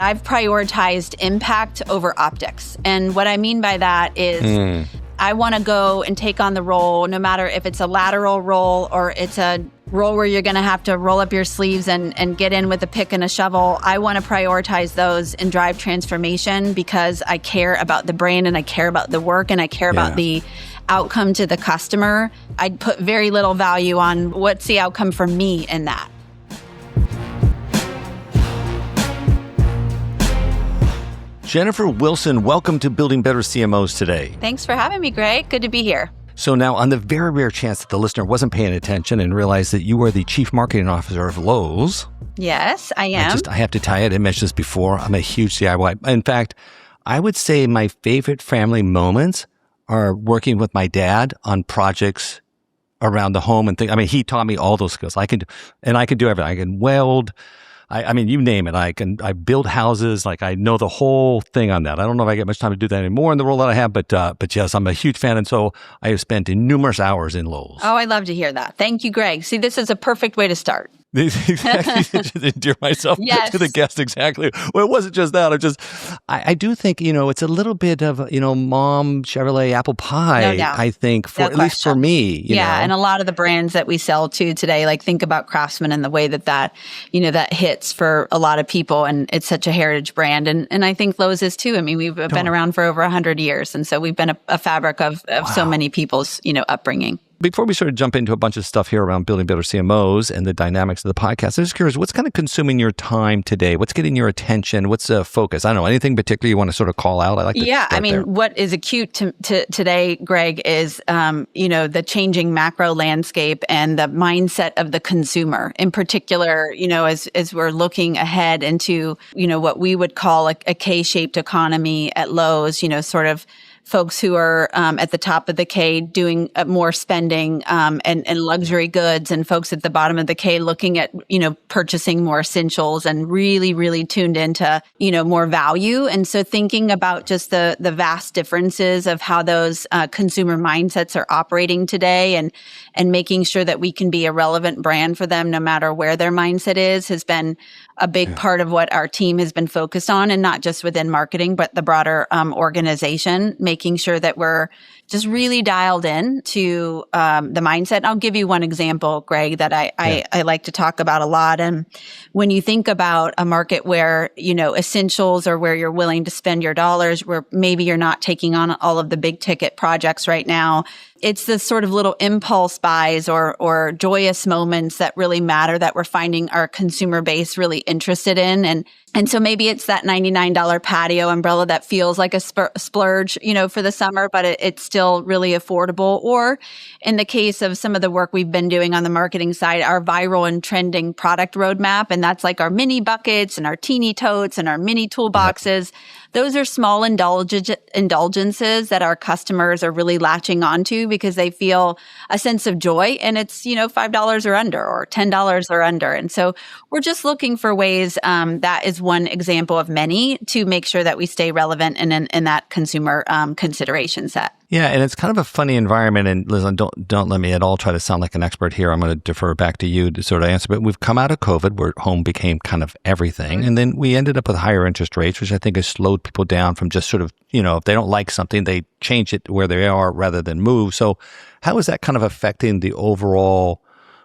I've prioritized impact over optics. And what I mean by that is I want to go and take on the role, no matter if it's a lateral role or it's a role where you're going to have to roll up your sleeves and get in with a pick and a shovel. I want to prioritize those and drive transformation because I care about the brand and I care about the work and I care about the outcome to the customer. I'd put very little value on what's the outcome for me in that. Jennifer Wilson, welcome to Building Better CMOs today. Thanks for having me, Greg. Good to be here. So now, on the very rare chance that the listener wasn't paying attention and realized that you are the Chief Marketing Officer of Lowe's. Yes, I am. I have to tell you, I didn't mention this before. I'm a huge DIY. In fact, I would say my favorite family moments are working with my dad on projects around the home and things. I mean, he taught me all those skills. I can do everything. I can weld. I mean, you name it. I build houses. Like, I know the whole thing on that. I don't know if I get much time to do that anymore in the role that I have, but yes, I'm a huge fan. And so I have spent numerous hours in Lowe's. Oh, I love to hear that. Thank you, Greg. See, this is a perfect way to start. Exactly. To endear myself to the guest. Exactly. Well, it wasn't just that. I do think, it's a little bit of, mom Chevrolet apple pie, no doubt. I think, at least for me. You know? And a lot of the brands that we sell to today, like think about Craftsman and the way that hits for a lot of people. And it's such a heritage brand. And I think Lowe's is too. I mean, we've been around for over 100 years. And so we've been a fabric of so many people's, upbringing. Before we sort of jump into a bunch of stuff here around building better CMOs and the dynamics of the podcast, I'm just curious, what's kind of consuming your time today? What's getting your attention? What's the focus? I don't know, anything particular you want to sort of call out? I like to what is acute to today, Greg, is, the changing macro landscape and the mindset of the consumer. In particular, as we're looking ahead into, what we would call a K-shaped economy at Lowe's, sort of folks who are at the top of the K doing more spending and luxury goods, and folks at the bottom of the K looking at, purchasing more essentials and really, really tuned into, more value. And so thinking about just the vast differences of how those consumer mindsets are operating today and making sure that we can be a relevant brand for them no matter where their mindset is has been a big part of what our team has been focused on, and not just within marketing, but the broader organization, making sure that we're just really dialed in to the mindset. I'll give you one example, Greg, that I like to talk about a lot. And when you think about a market where, essentials are where you're willing to spend your dollars, where maybe you're not taking on all of the big ticket projects right now, it's the sort of little impulse buys or joyous moments that really matter, that we're finding our consumer base really interested in. And so maybe it's that $99 patio umbrella that feels like a splurge, for the summer, but it's still really affordable. Or in the case of some of the work we've been doing on the marketing side, our viral and trending product roadmap. And that's like our mini buckets and our teeny totes and our mini toolboxes. Those are small indulgences that our customers are really latching onto because they feel a sense of joy, and it's, $5 or under or $10 or under. And so we're just looking for ways, that is one example of many, to make sure that we stay relevant in that consumer consideration set. Yeah, and it's kind of a funny environment. And Liz, don't let me at all try to sound like an expert here. I'm going to defer back to you to sort of answer. But we've come out of COVID where home became kind of everything. And then we ended up with higher interest rates, which I think has slowed people down from just sort of, if they don't like something, they change it where they are rather than move. So how is that kind of affecting the overall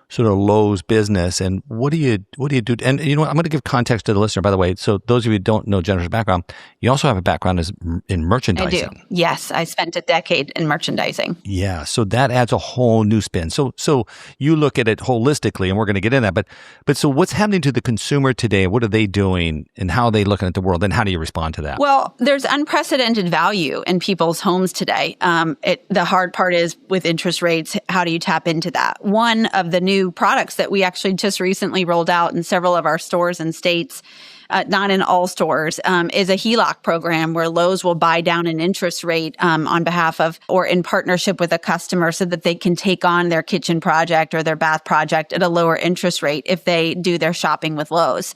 sort of Lowe's business, and what do you do? And I'm going to give context to the listener, by the way. So those of you who don't know Jennifer's background, you also have a background in merchandising. I do. Yes, I spent a decade in merchandising. Yeah, so that adds a whole new spin. So you look at it holistically, and we're going to get in that. But so what's happening to the consumer today? What are they doing, and how are they looking at the world, and how do you respond to that? Well, there's unprecedented value in people's homes today. The hard part is with interest rates, how do you tap into that? One of the new products that we actually just recently rolled out in several of our stores and states, not in all stores, is a HELOC program where Lowe's will buy down an interest rate on behalf of or in partnership with a customer so that they can take on their kitchen project or their bath project at a lower interest rate if they do their shopping with Lowe's.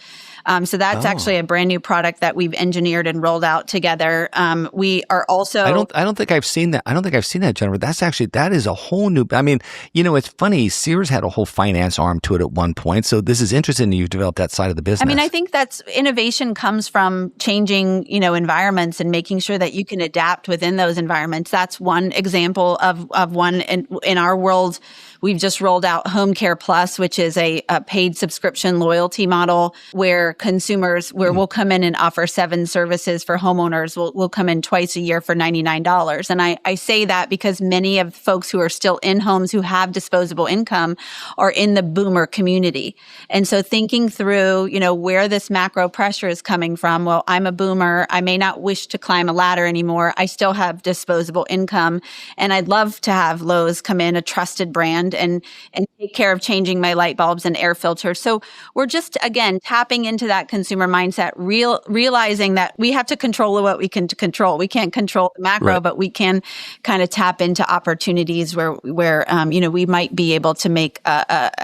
So that's actually a brand new product that we've engineered and rolled out together. We are also. I don't think I've seen that. I don't think I've seen that, Jennifer. That is a whole new. I mean, it's funny. Sears had a whole finance arm to it at one point. So this is interesting. You've developed that side of the business. I mean, I think that's innovation comes from changing, environments and making sure that you can adapt within those environments. That's one example of one in our world. We've just rolled out Home Care Plus, which is a paid subscription loyalty model where consumers, we'll come in and offer 7 services for homeowners. We'll come in twice a year for $99. And I say that because many of folks who are still in homes who have disposable income are in the boomer community. And so thinking through, where this macro pressure is coming from. Well, I'm a boomer. I may not wish to climb a ladder anymore. I still have disposable income. And I'd love to have Lowe's come in, a trusted brand, and take care of changing my light bulbs and air filters. So we're just, again, tapping into that consumer mindset, realizing that we have to control what we can control. We can't control the macro, right, but we can kind of tap into opportunities where we might be able to make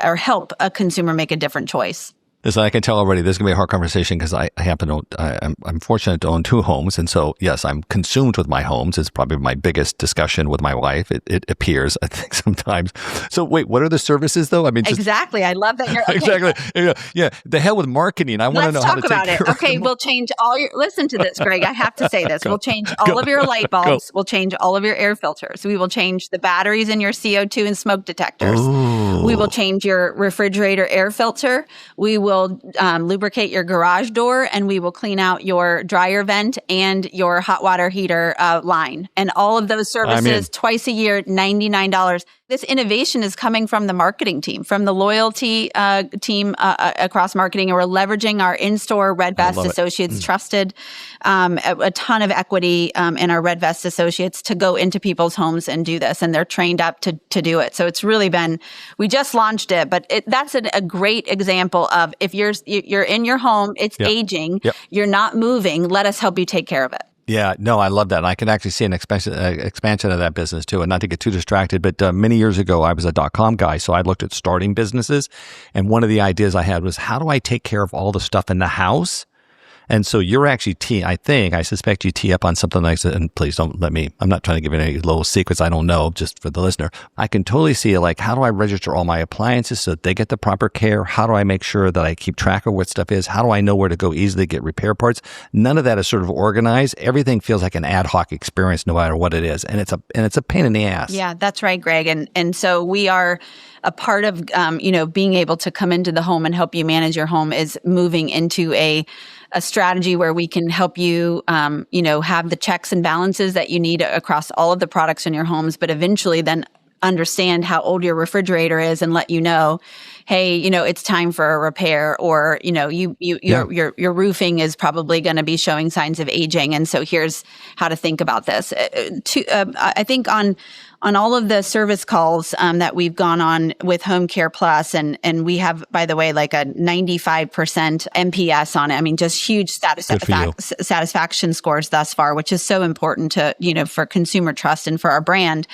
or help a consumer make a different choice. Listen, I can tell already this is going to be a hard conversation because I'm fortunate to own 2 homes. And so, yes, I'm consumed with my homes. It's probably my biggest discussion with my wife. It appears, I think, sometimes. So wait, what are the services though? I mean, exactly. I love that you're okay. Exactly. Yeah. The hell with marketing. I want to know how to take care of it. Let's talk about it. Okay. We'll change listen to this, Greg. I have to say this. We'll change all of your light bulbs. We'll change all of your air filters. We will change the batteries in your CO2 and smoke detectors. Ooh. We will change your refrigerator air filter. We will lubricate your garage door, and we will clean out your dryer vent and your hot water heater line. And all of those services twice a year, $99. This innovation is coming from the marketing team, from the loyalty team across marketing, and we're leveraging our in-store Red Vest associates, trusted, a ton of equity in our Red Vest associates to go into people's homes and do this, and they're trained up to do it. So it's really been, we just launched it, but that's a great example of if you're in your home, it's aging, you're not moving, let us help you take care of it. Yeah, no, I love that. And I can actually see an expansion of that business too. And not to get too distracted, but many years ago, I was a .com guy. So I looked at starting businesses. And one of the ideas I had was, how do I take care of all the stuff in the house? And so you're actually I suspect you tee up on something like that. And please don't I'm not trying to give any little secrets I don't know, just for the listener. I can totally see how do I register all my appliances so that they get the proper care? How do I make sure that I keep track of what stuff is? How do I know where to go easily get repair parts? None of that is sort of organized. Everything feels like an ad hoc experience, no matter what it is. And it's a pain in the ass. Yeah, that's right, Greg. And so we are a part of, being able to come into the home and help you manage your home is moving into a strategy where we can help you, have the checks and balances that you need across all of the products in your homes, but eventually then understand how old your refrigerator is and let you know, hey, it's time for a repair, or, your roofing is probably going to be showing signs of aging. And so here's how to think about this. I think on all of the service calls that we've gone on with Home Care Plus, and we have, by the way, like a 95% NPS on it. I mean, just huge satisfaction scores thus far, which is so important to, for consumer trust and for our brand.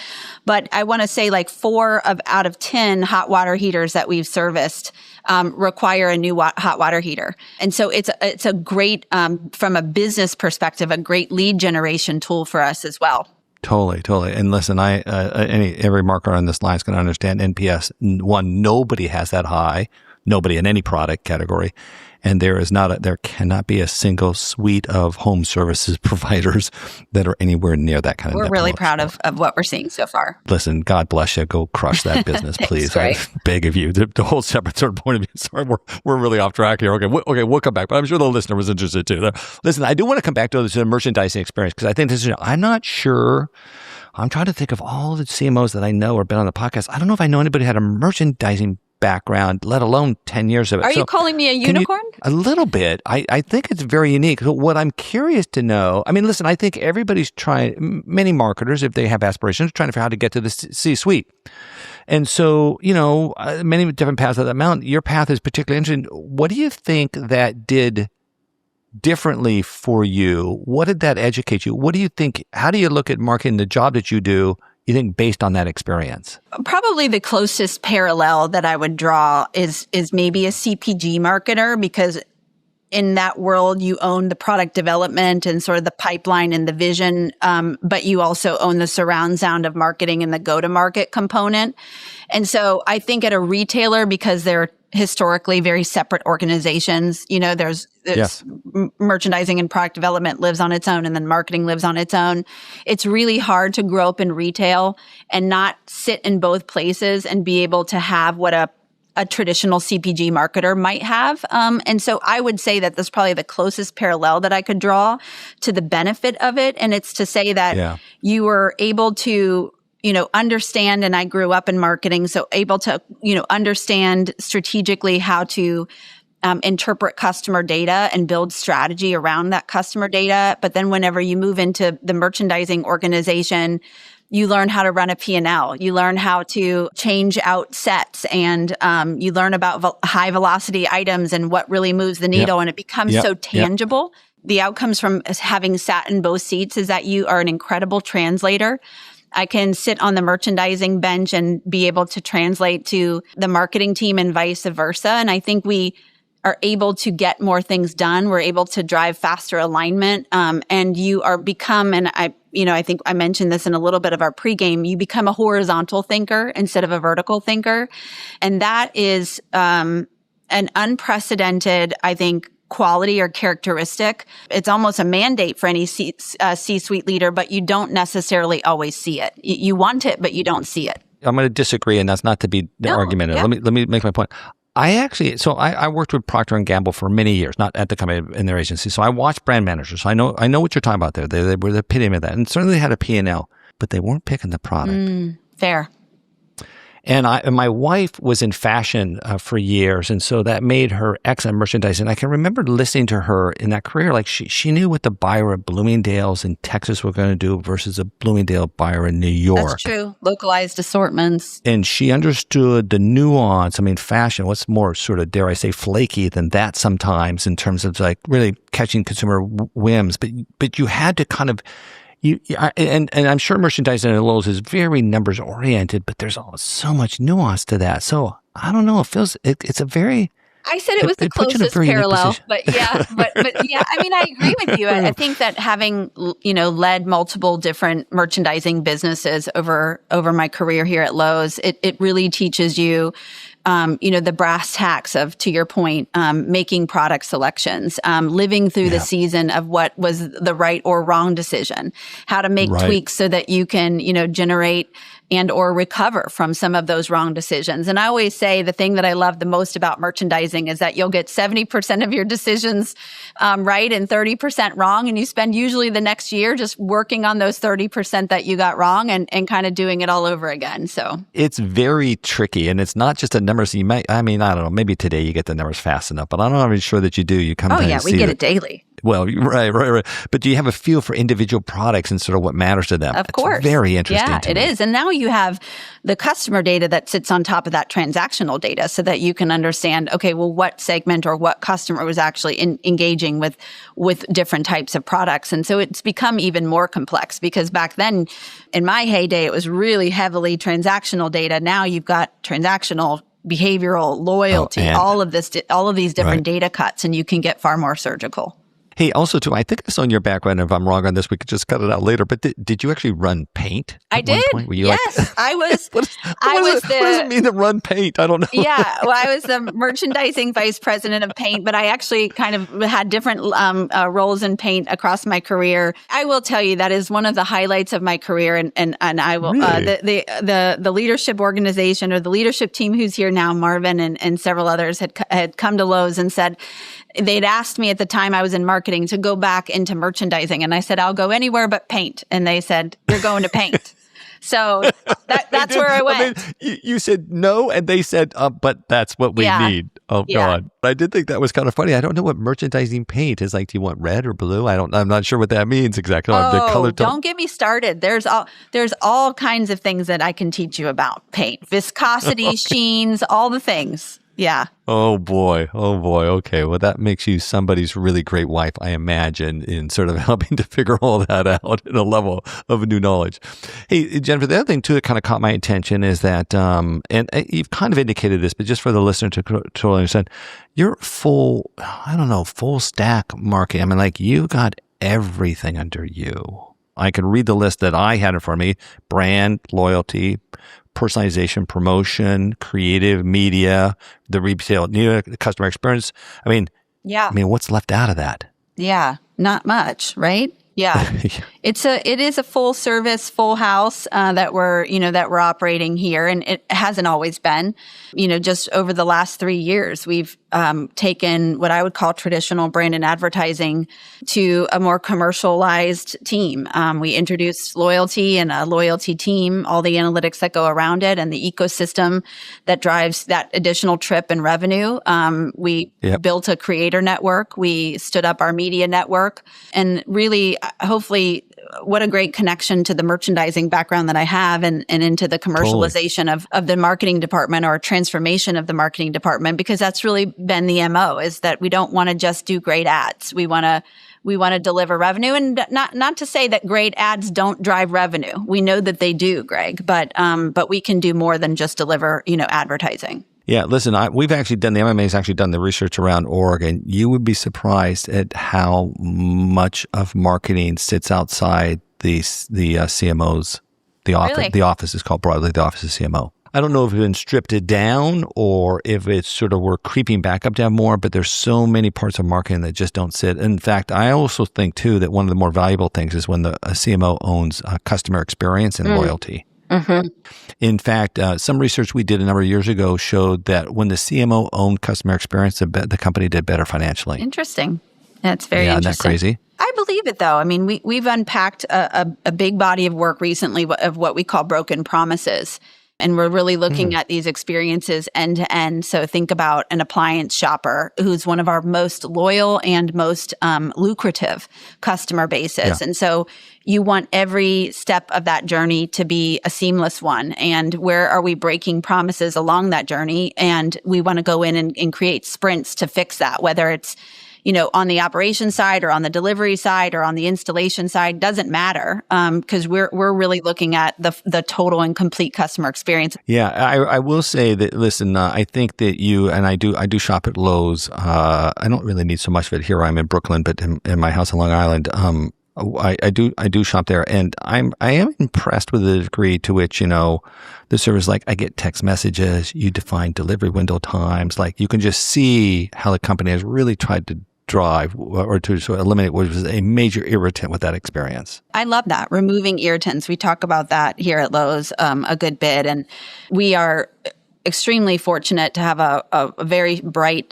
But I want to say 4 out of 10 hot water heaters that we've serviced require a new hot water heater. And so it's a great, from a business perspective, a great lead generation tool for us as well. Totally. And listen, every marketer on this line is going to understand NPS. One, nobody has that high. Nobody in any product category. And there cannot be a single suite of home services providers that are anywhere near that kind of. We're really proud of what we're seeing so far. Listen, God bless you. Go crush that business, please. I beg of you. The whole separate sort of point of view. Sorry, we're really off track here. Okay, we'll come back. But I'm sure the listener was interested too. Listen, I do want to come back to the merchandising experience because I think this is. I'm not sure. I'm trying to think of all the CMOs that I know or been on the podcast. I don't know if I know anybody who had a merchandising background, let alone 10 years of it. Are you calling me a unicorn? A little bit. I think it's very unique. So what I'm curious to know, I mean, listen, I think everybody's trying, many marketers, if they have aspirations, are trying to figure out how to get to the C-suite. And so, many different paths of that mountain. Your path is particularly interesting. What do you think that did differently for you? What did that educate you? What do you think, how do you look at marketing, the job that you do, you think, based on that experience? Probably the closest parallel that I would draw is maybe a CPG marketer, because in that world, you own the product development and sort of the pipeline and the vision, but you also own the surround sound of marketing and the go-to-market component. And so I think at a retailer, because they're historically very separate organizations, there's Yes. merchandising and product development lives on its own, and then marketing lives on its own. It's really hard to grow up in retail and not sit in both places and be able to have what a traditional CPG marketer might have. And so I would say that that's probably the closest parallel that I could draw to the benefit of it. And it's to say that you were able to, understand, and I grew up in marketing, so able to, understand strategically how to interpret customer data and build strategy around that customer data. But then whenever you move into the merchandising organization, you learn how to run a P&L. You learn how to change out sets, and you learn about high velocity items and what really moves the needle. And it becomes so tangible. The outcomes from having sat in both seats is that you are an incredible translator. I can sit on the merchandising bench and be able to translate to the marketing team and vice versa. And I think we are able to get more things done. We're able to drive faster alignment. And you are become, and I think I mentioned this in a little bit of our pregame, you become a horizontal thinker instead of a vertical thinker. And that is an unprecedented, I think, quality or characteristic. It's almost a mandate for any C-suite leader, but you don't necessarily always see it. You want it, but you don't see it. I'm going to disagree, and that's not to be the argument. Yeah. Let me make my point. I worked with Procter & Gamble for many years, not at the company, in their agency. So I watched brand managers. So I know what you're talking about there. They were the epitome of that. And certainly they had a P&L, but they weren't picking the product. Fair. And my wife was in fashion for years, and so that made her excellent merchandising. I can remember listening to her in that career, like she knew what the buyer at Bloomingdale's in Texas were going to do versus a Bloomingdale buyer in New York. That's true. Localized assortments. And she understood the nuance. I mean, fashion, what's more sort of, dare I say, flaky than that sometimes in terms of like really catching consumer whims. But you had to kind of, and I'm sure merchandising at Lowe's is very numbers oriented, but there's so much nuance to that. So I don't know. It feels it's a very. I said it was the closest parallel, but yeah. I mean, I agree with you. I think that having led multiple different merchandising businesses over my career here at Lowe's, it really teaches you. The brass tacks of, to your point, making product selections, living through the season of what was the right or wrong decision, how to make tweaks so that you can, generate and or recover from some of those wrong decisions. And I always say the thing that I love the most about merchandising is that you'll get 70% of your decisions right and 30% wrong. And you spend usually the next year just working on those 30% that you got wrong and kind of doing it all over again. So it's very tricky. And it's not just the numbers you might, I don't know, maybe today you get the numbers fast enough, but I'm not even sure that you do. You come back and see we get it daily. Well, right. But do you have a feel for individual products and sort of what matters to them? Of course. It's very interesting. Yeah, it is. And now you have the customer data that sits on top of that transactional data so that you can understand, okay, well, what segment or what customer was actually engaging with different types of products. And so it's become even more complex because back then, in my heyday, it was really heavily transactional data. Now you've got transactional, behavioral, loyalty, all of these different data cuts, and you can get far more surgical. Hey, also, too, I think I saw in your background, if I'm wrong on this, we could just cut it out later, but did you actually run paint? I did. Yes, I was. What does it mean to run paint? I don't know. Yeah, well, I was the merchandising vice president of paint, but I actually kind of had different roles in paint across my career. I will tell you that is one of the highlights of my career, and I will really? The leadership organization or the leadership team who's here now, Marvin and several others had come to Lowe's and said. They'd asked me at the time I was in marketing to go back into merchandising. And I said, I'll go anywhere but paint. And they said, you're going to paint. So that's where I went. You said no, and they said, but that's what we need. Oh, God. But I did think that was kind of funny. I don't know what merchandising paint is like. Do you want red or blue? I'm not sure what that means exactly. The color tone. Don't get me started. There's all kinds of things that I can teach you about paint. Viscosity, sheens, all the things. Yeah. Oh boy. Oh boy. Okay. Well, that makes you somebody's really great wife, I imagine, in sort of helping to figure all that out in a level of new knowledge. Hey, Jennifer, the other thing too that kind of caught my attention is that, and you've kind of indicated this, but just for the listener to totally understand, you're full, I don't know, full stack marketing. I mean, like you got everything under you. I can read the list that I had in front of me: brand, loyalty, personalization, promotion, creative, media, the retail, the customer experience. Yeah. What's left out of that? Yeah. Not much, right? Yeah. It is a full service, full house that we're operating here, and it hasn't always been. Just over the last 3 years, we've taken what I would call traditional brand and advertising to a more commercialized team. We introduced loyalty and a loyalty team, all the analytics that go around it, and the ecosystem that drives that additional trip and revenue. We built a creator network. We stood up our media network, and really, hopefully, what a great connection to the merchandising background that I have and into the commercialization of the marketing department, or transformation of the marketing department, because that's really been the MO, is that we don't want to just do great ads. We want to deliver revenue, and not to say that great ads don't drive revenue. We know that they do, Greg, but we can do more than just deliver, advertising. Yeah, listen, we've actually done, the MMA's actually done the research around org, and you would be surprised at how much of marketing sits outside the CMOs. The office, Really? The office is called broadly the Office of CMO. I don't know if it's been stripped it down or if it's sort of we're creeping back up down more, but there's so many parts of marketing that just don't sit. In fact, I also think too that one of the more valuable things is when a CMO owns customer experience and loyalty. Mm-hmm. In fact, some research we did a number of years ago showed that when the CMO owned customer experience, the company did better financially. Interesting. That's very interesting. interesting. Isn't that crazy? I believe it, though. I mean, we've unpacked a big body of work recently of what we call broken promises. And we're really looking at these experiences end to end. So think about an appliance shopper who's one of our most loyal and most lucrative customer bases. Yeah. And so you want every step of that journey to be a seamless one. And where are we breaking promises along that journey? And we want to go in and create sprints to fix that, whether it's on the operations side or on the delivery side or on the installation side, doesn't matter, because we're really looking at the total and complete customer experience. Yeah, I will say that. Listen, I think that you and I do shop at Lowe's. I don't really need so much of it here. I'm in Brooklyn, but in my house on Long Island, I do shop there, and I am impressed with the degree to which the service, like I get text messages, you define delivery window times, like you can just see how the company has really tried to drive or to sort of eliminate what was a major irritant with that experience. I love that. Removing irritants. We talk about that here at Lowe's a good bit. And we are extremely fortunate to have a very bright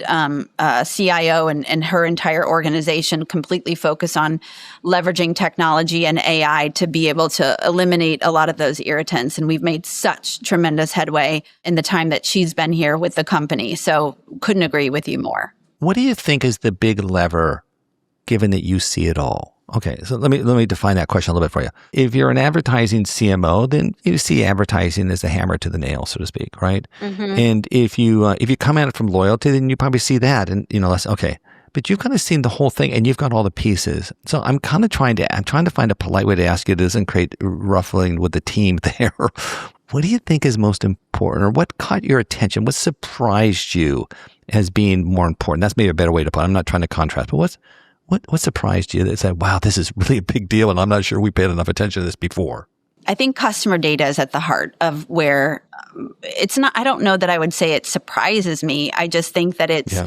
CIO and her entire organization completely focus on leveraging technology and AI to be able to eliminate a lot of those irritants. And we've made such tremendous headway in the time that she's been here with the company. So couldn't agree with you more. What do you think is the big lever, given that you see it all? Okay, so let me define that question a little bit for you. If you're an advertising CMO, then you see advertising as a hammer to the nail, so to speak, right? Mm-hmm. And if you come at it from loyalty, then you probably see that, and less. Okay, but you've kind of seen the whole thing, and you've got all the pieces. So I'm trying to find a polite way to ask you this and create ruffling with the team there. What do you think is most important, or what caught your attention? What surprised you as being more important? That's maybe a better way to put it. I'm not trying to contrast, but what surprised you that said, wow, this is really a big deal, and I'm not sure we paid enough attention to this before? I think customer data is at the heart of where it's not. I don't know that I would say it surprises me. I just think that it's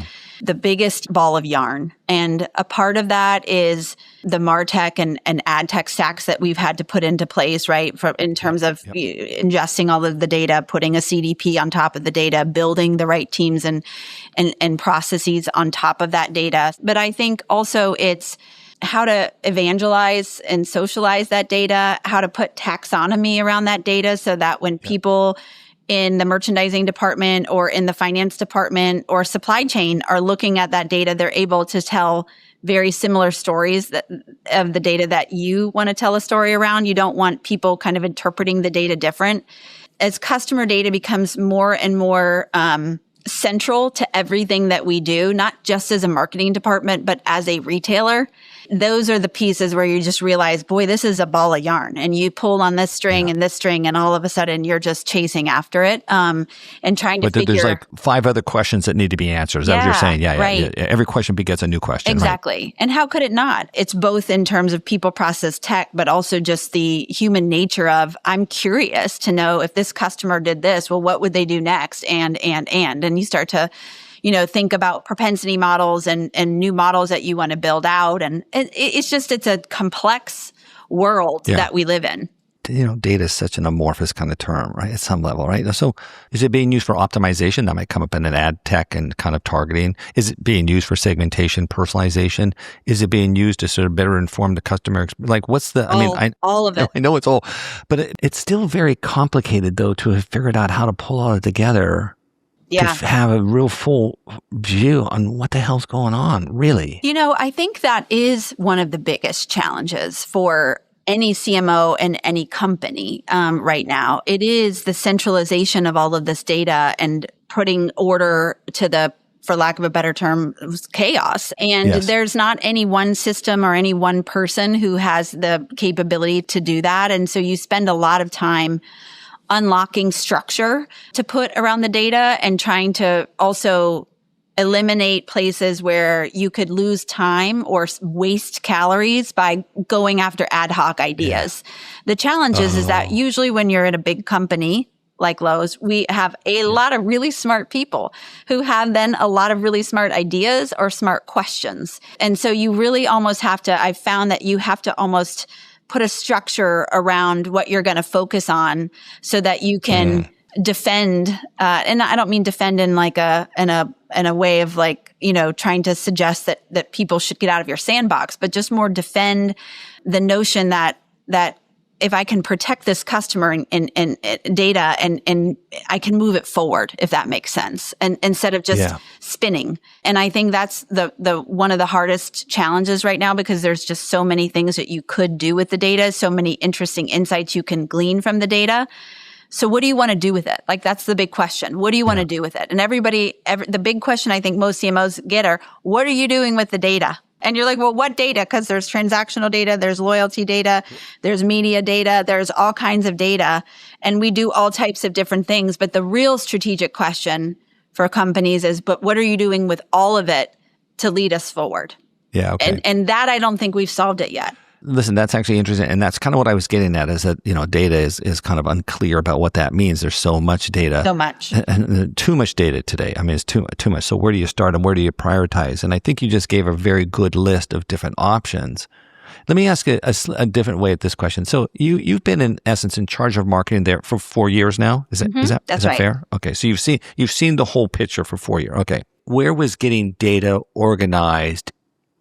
the biggest ball of yarn. And a part of that is the MarTech and ad tech stacks that we've had to put into place, right? In terms of ingesting all of the data, putting a CDP on top of the data, building the right teams and processes on top of that data. But I think also it's how to evangelize and socialize that data, how to put taxonomy around that data so that when people in the merchandising department or in the finance department or supply chain are looking at that data, they're able to tell very similar stories of the data that you want to tell a story around. You don't want people kind of interpreting the data different. As customer data becomes more and more central to everything that we do, not just as a marketing department, but as a retailer. Those are the pieces where you just realize, boy, this is a ball of yarn. And you pull on this string and this string, and all of a sudden you're just chasing after it and trying to figure. There's like 5 other questions that need to be answered. Is that what you're saying? Yeah. Every question begets a new question. Exactly. Right? And how could it not? It's both in terms of people, process, tech, but also just the human nature of, I'm curious to know if this customer did this, well, what would they do next? And you start to, think about propensity models and new models that you want to build out. And it's a complex world that we live in. Data is such an amorphous kind of term, right? At some level, right? So is it being used for optimization? That might come up in an ad tech and kind of targeting. Is it being used for segmentation, personalization? Is it being used to sort of better inform the customer? Like what's the, all of it. I know it's all, but it's still very complicated though to have figured out how to pull all it together. To have a real full view on what the hell's going on, really. I think that is one of the biggest challenges for any CMO and any company right now. It is the centralization of all of this data and putting order to the, for lack of a better term, chaos. And there's not any one system or any one person who has the capability to do that. And so you spend a lot of time unlocking structure to put around the data and trying to also eliminate places where you could lose time or waste calories by going after ad hoc ideas. The challenge is that usually when you're in a big company like Lowe's, we have a lot of really smart people who have then a lot of really smart ideas or smart questions. And so you really almost have to, I've found that you have to almost put a structure around what you're going to focus on so that you can defend, and I don't mean defend in like in a way of like, trying to suggest that people should get out of your sandbox, but just more defend the notion that if I can protect this customer and data and I can move it forward, if that makes sense, and instead of just spinning. And I think that's the one of the hardest challenges right now, because there's just so many things that you could do with the data, so many interesting insights you can glean from the data. So what do you want to do with it? Like, that's the big question. What do you want to do with it? And the big question I think most CMOs get are, what are you doing with the data? And you're like, well, what data? Because there's transactional data, there's loyalty data, there's media data, there's all kinds of data. And we do all types of different things. But the real strategic question for companies is, but what are you doing with all of it to lead us forward? Yeah. Okay. And that, I don't think we've solved it yet. Listen, that's actually interesting. And that's kind of what I was getting at, is that, data is kind of unclear about what that means. There's so much data. So much. And too much data today. I mean, it's too much. So where do you start and where do you prioritize? And I think you just gave a very good list of different options. Let me ask a different way at this question. So you've been in essence in charge of marketing there for 4 years now. Is that fair? Okay. So you've seen the whole picture for 4 years. Okay. Where was getting data organized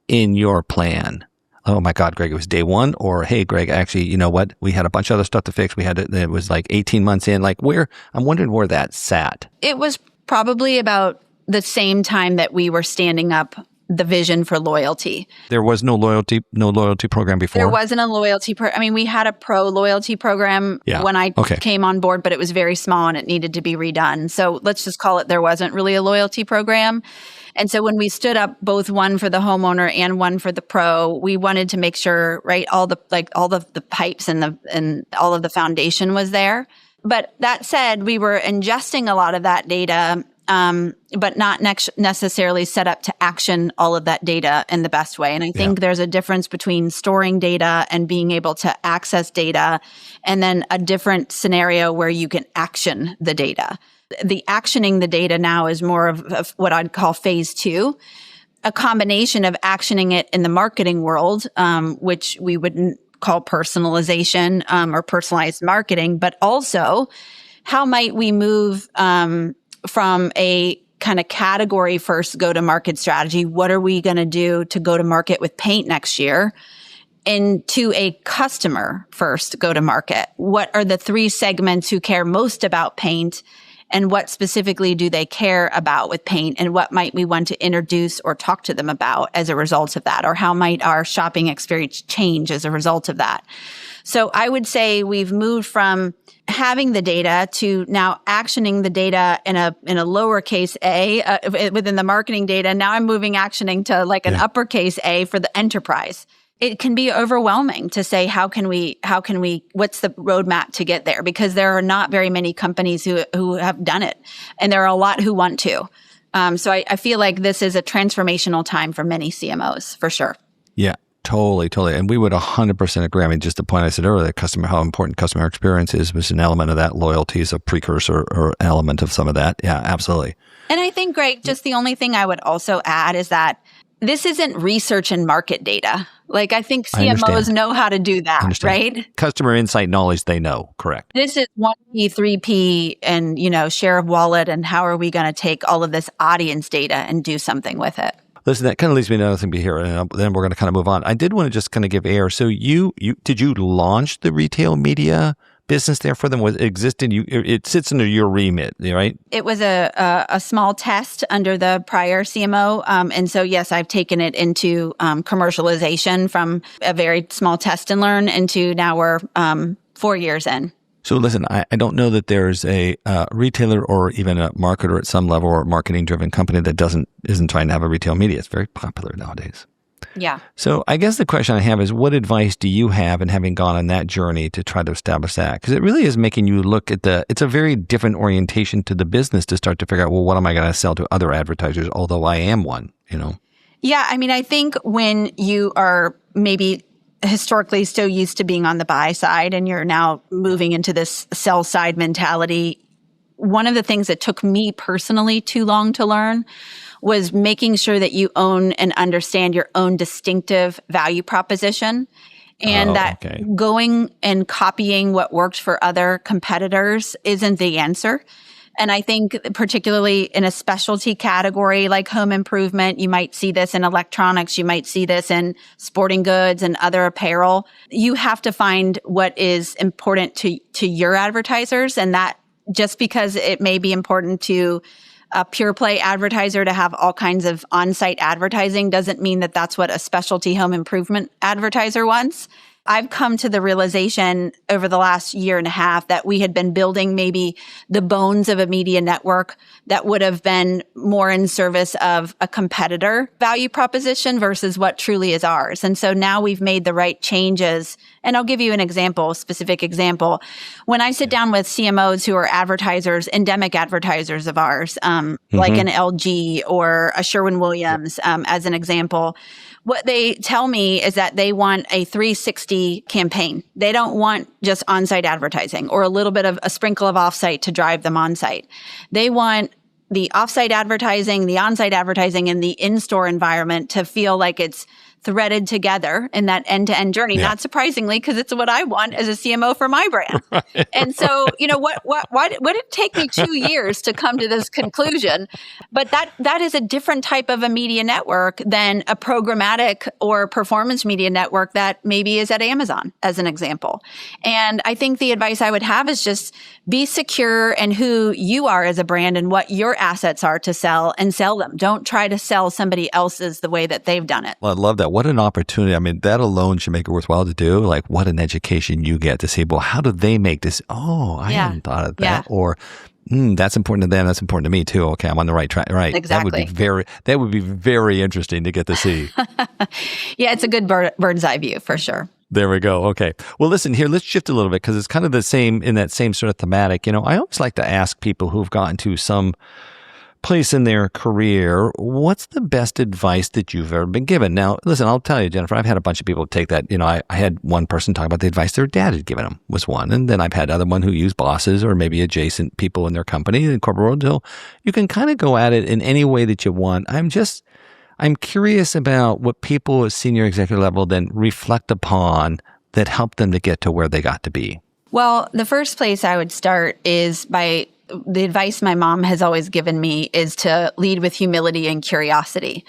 in your plan? Oh my God, Greg, it was day one? Or, hey, Greg, actually, you know what? We had a bunch of other stuff to fix. It was like 18 months in. Like I'm wondering where that sat. It was probably about the same time that we were standing up the vision for loyalty. There was no loyalty program before? There wasn't a loyalty we had a pro loyalty program when I came on board, but it was very small and it needed to be redone. So let's just call it, there wasn't really a loyalty program. And so when we stood up both one for the homeowner and one for the pro, we wanted to make sure, right, all the pipes and all of the foundation was there. But that said, we were ingesting a lot of that data, but not necessarily set up to action all of that data in the best way. And I think there's a difference between storing data and being able to access data, and then a different scenario where you can action the data. The actioning the data now is more of what I'd call phase 2, a combination of actioning it in the marketing world, which we wouldn't call personalization or personalized marketing, but also how might we move from a kind of category first go-to-market strategy, what are we going to do to go to market with paint next year, into a customer first go-to-market? What are the 3 segments who care most about paint? and what specifically do they care about with paint, and what might we want to introduce or talk to them about as a result of that, or how might our shopping experience change as a result of that. So I would say we've moved from having the data to now actioning the data in a lowercase a within the marketing data. Now I'm moving actioning to like an uppercase A for the enterprise. It can be overwhelming to say, how can we, what's the roadmap to get there? Because there are not very many companies who have done it, and there are a lot who want to. So I feel like this is a transformational time for many CMOs, for sure. Yeah. Totally. And we would 100% agree. I mean, just the point I said earlier, how important customer experience is was an element of that. Loyalty is a precursor or element of some of that. Yeah, absolutely. And I think, Greg, just the only thing I would also add is that this isn't research and market data. Like, I think CMOs know how to do that, right? Customer insight knowledge, they know, correct. This is 1P, 3P, and, share of wallet, and how are we going to take all of this audience data and do something with it? Listen, that kind of leads me to another thing here, and then we're going to kind of move on. I did want to just kind of give air. So did you launch the retail media business there for them? Was it existed? It sits under your remit, right? It was a small test under the prior CMO. And so, yes, I've taken it into commercialization from a very small test and learn into now we're 4 years in. So listen, I don't know that there's a retailer or even a marketer at some level or marketing-driven company that isn't trying to have a retail media. It's very popular nowadays. Yeah. So I guess the question I have is, what advice do you have in having gone on that journey to try to establish that? Because it really is making you look at it's a very different orientation to the business to start to figure out, well, what am I going to sell to other advertisers, although I am one, Yeah, I mean, I think when you are maybe historically so used to being on the buy side and you're now moving into this sell side mentality, one of the things that took me personally too long to learn was making sure that you own and understand your own distinctive value proposition, and going and copying what worked for other competitors isn't the answer. And I think particularly in a specialty category like home improvement, you might see this in electronics, you might see this in sporting goods and other apparel. You have to find what is important to your advertisers. And that just because it may be important to a pure play advertiser to have all kinds of on-site advertising doesn't mean that that's what a specialty home improvement advertiser wants. I've come to the realization over the last year and a half that we had been building maybe the bones of a media network that would have been more in service of a competitor value proposition versus what truly is ours. And so now we've made the right changes. And I'll give you an example, a specific example. When I sit down with CMOs who are advertisers, endemic advertisers of ours, like an LG or a Sherwin-Williams, as an example, what they tell me is that they want a 360 campaign. They don't want just on-site advertising or a little bit of a sprinkle of off-site to drive them on-site. They want the off-site advertising, the on-site advertising, and the in-store environment to feel like it's threaded together in that end-to-end journey. Yeah. Not surprisingly, because it's what I want as a CMO for my brand. Right. And so, why did it take me 2 years to come to this conclusion? But that is a different type of a media network than a programmatic or performance media network that maybe is at Amazon, as an example. And I think the advice I would have is just be secure in who you are as a brand and what your assets are to sell, and sell them. Don't try to sell somebody else's the way that they've done it. Well, I love that. What an opportunity. I mean, that alone should make it worthwhile to do. Like, what an education you get to see, well, how do they make this? Oh, I hadn't thought of that. Yeah. Or, that's important to them. That's important to me too. Okay, I'm on the right track. Right. Exactly. That would be very interesting to get to see. Yeah, it's a good bird's eye view for sure. There we go. Okay. Well, listen here, let's shift a little bit because it's kind of the same in that same sort of thematic. I always like to ask people who've gotten to some place in their career, what's the best advice that you've ever been given? Now, listen, I'll tell you, Jennifer, I've had a bunch of people take that. I had one person talk about the advice their dad had given them was one. And then I've had other one who used bosses or maybe adjacent people in their company, in the corporate world. So you can kind of go at it in any way that you want. I'm curious about what people at senior executive level then reflect upon that helped them to get to where they got to be. Well, the first place I would start is by the advice my mom has always given me is to lead with humility and curiosity.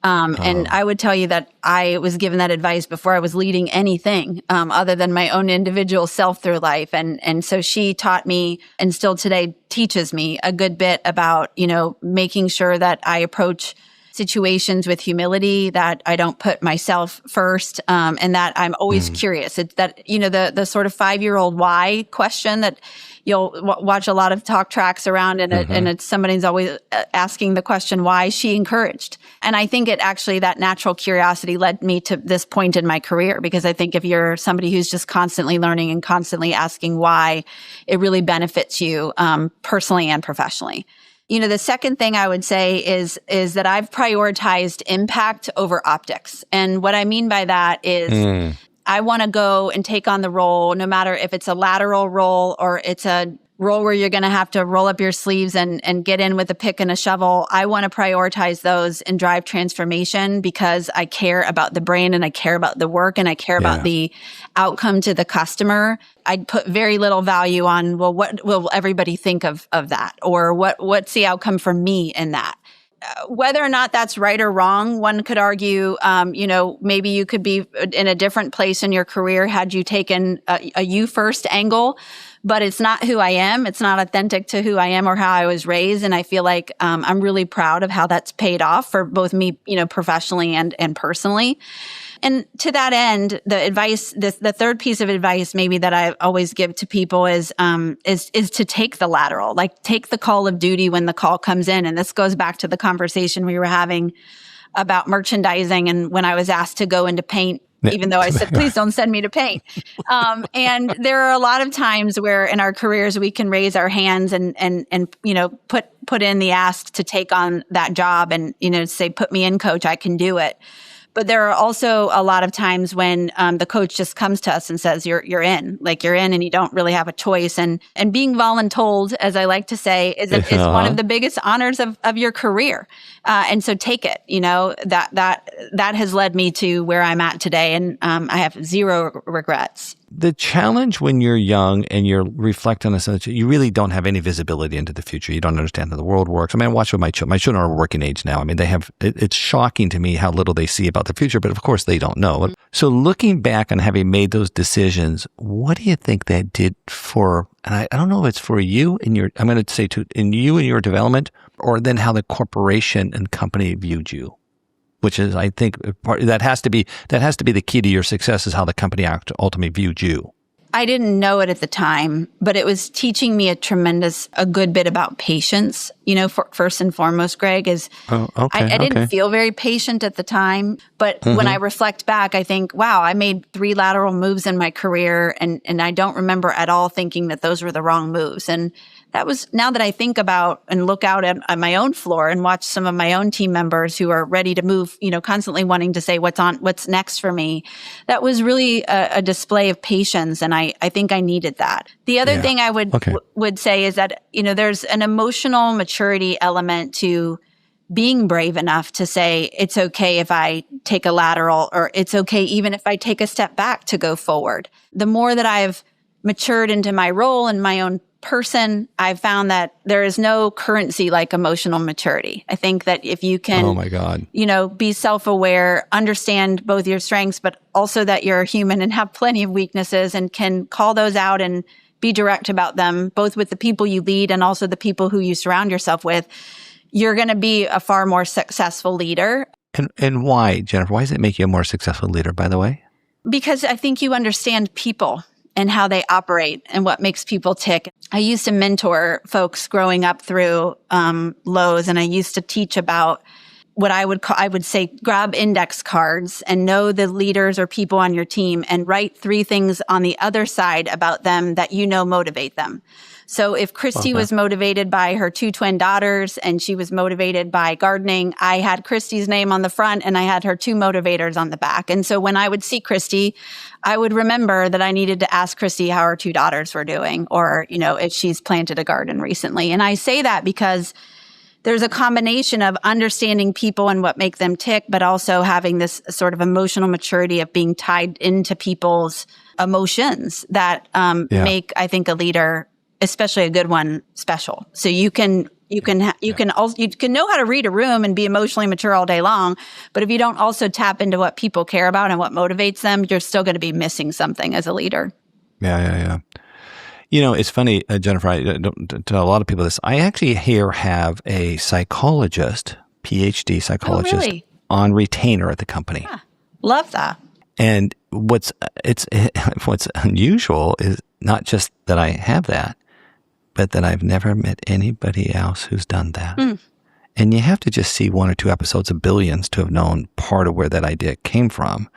And I would tell you that I was given that advice before I was leading anything other than my own individual self through life. And so she taught me, and still today teaches me, a good bit about, making sure that I approach situations with humility, that I don't put myself first, and that I'm always curious. It's that, the sort of 5-year-old why question that you'll watch a lot of talk tracks around, and it's somebody's always asking the question, why is she encouraged? And I think that natural curiosity led me to this point in my career, because I think if you're somebody who's just constantly learning and constantly asking why, it really benefits you personally and professionally. The second thing I would say is that I've prioritized impact over optics. And what I mean by that is I want to go and take on the role, no matter if it's a lateral role or it's a role where you're going to have to roll up your sleeves and get in with a pick and a shovel. I want to prioritize those and drive transformation, because I care about the brain and I care about the work and I care about the outcome to the customer. I'd put very little value on, well, what will everybody think of that? Or what's the outcome for me in that? Whether or not that's right or wrong, one could argue, maybe you could be in a different place in your career had you taken a you first angle, but it's not who I am. It's not authentic to who I am or how I was raised. And I feel like I'm really proud of how that's paid off for both me, professionally and personally. And to that end, the advice, the third piece of advice maybe that I always give to people is to take the lateral, like take the call of duty when the call comes in. And this goes back to the conversation we were having about merchandising, and when I was asked to go into paint, even though I said, please don't send me to paint. And there are a lot of times where in our careers we can raise our hands and put in the ask to take on that job and, say, put me in, coach, I can do it. But there are also a lot of times when the coach just comes to us and says, you're in, and you don't really have a choice. And being voluntold, as I like to say, is one of the biggest honors of your career. And so take it, that has led me to where I'm at today. And I have zero regrets. The challenge when you're young and you're reflecting on this, you really don't have any visibility into the future. You don't understand how the world works. I mean, I watch with my children. My children are working age now. I mean, it's shocking to me how little they see about the future, but of course they don't know. So looking back on having made those decisions, what do you think that did for, and I don't know if it's for you in your, I'm going to say in your development, or then how the corporation and company viewed you? Which is, I think, that has to be the key to your success, is how the company ultimately viewed you. I didn't know it at the time, but it was teaching me a good bit about patience. First and foremost, Greg, is I didn't feel very patient at the time, but when I reflect back, I think, wow, I made 3 lateral moves in my career, and I don't remember at all thinking that those were the wrong moves. And that was, now that I think about and look out at my own floor and watch some of my own team members who are ready to move, constantly wanting to say what's next for me, that was really a display of patience. And I think I needed that. The other thing I would say is that, there's an emotional maturity element to being brave enough to say, it's okay if I take a lateral, or it's okay even if I take a step back to go forward. The more that I've matured into my role and my own person, I've found that there is no currency like emotional maturity. I think that if you can, be self-aware, understand both your strengths, but also that you're human and have plenty of weaknesses, and can call those out and be direct about them, both with the people you lead and also the people who you surround yourself with, you're going to be a far more successful leader. And why, Jennifer? Why does it make you a more successful leader, by the way? Because I think you understand people and how they operate and what makes people tick. I used to mentor folks growing up through Lowe's, and I used to teach about what I would say, grab index cards and know the leaders or people on your team and write 3 things on the other side about them that motivate them. So if Christy was motivated by her 2 twin daughters and she was motivated by gardening, I had Christy's name on the front and I had her 2 motivators on the back. And so when I would see Christy, I would remember that I needed to ask Christy how her 2 daughters were doing, or, if she's planted a garden recently. And I say that because there's a combination of understanding people and what make them tick, but also having this sort of emotional maturity of being tied into people's emotions that make, I think, a leader, especially a good one, special. So you can You can know how to read a room and be emotionally mature all day long, but if you don't also tap into what people care about and what motivates them, you're still going to be missing something as a leader. Yeah. It's funny, Jennifer, I don't tell a lot of people this. I actually here have a psychologist, PhD psychologist, really? on retainer at the company. Yeah. Love that. And what's unusual is not just that I have that, but that I've never met anybody else who's done that. And you have to just see 1 or 2 episodes of Billions to have known part of where that idea came from.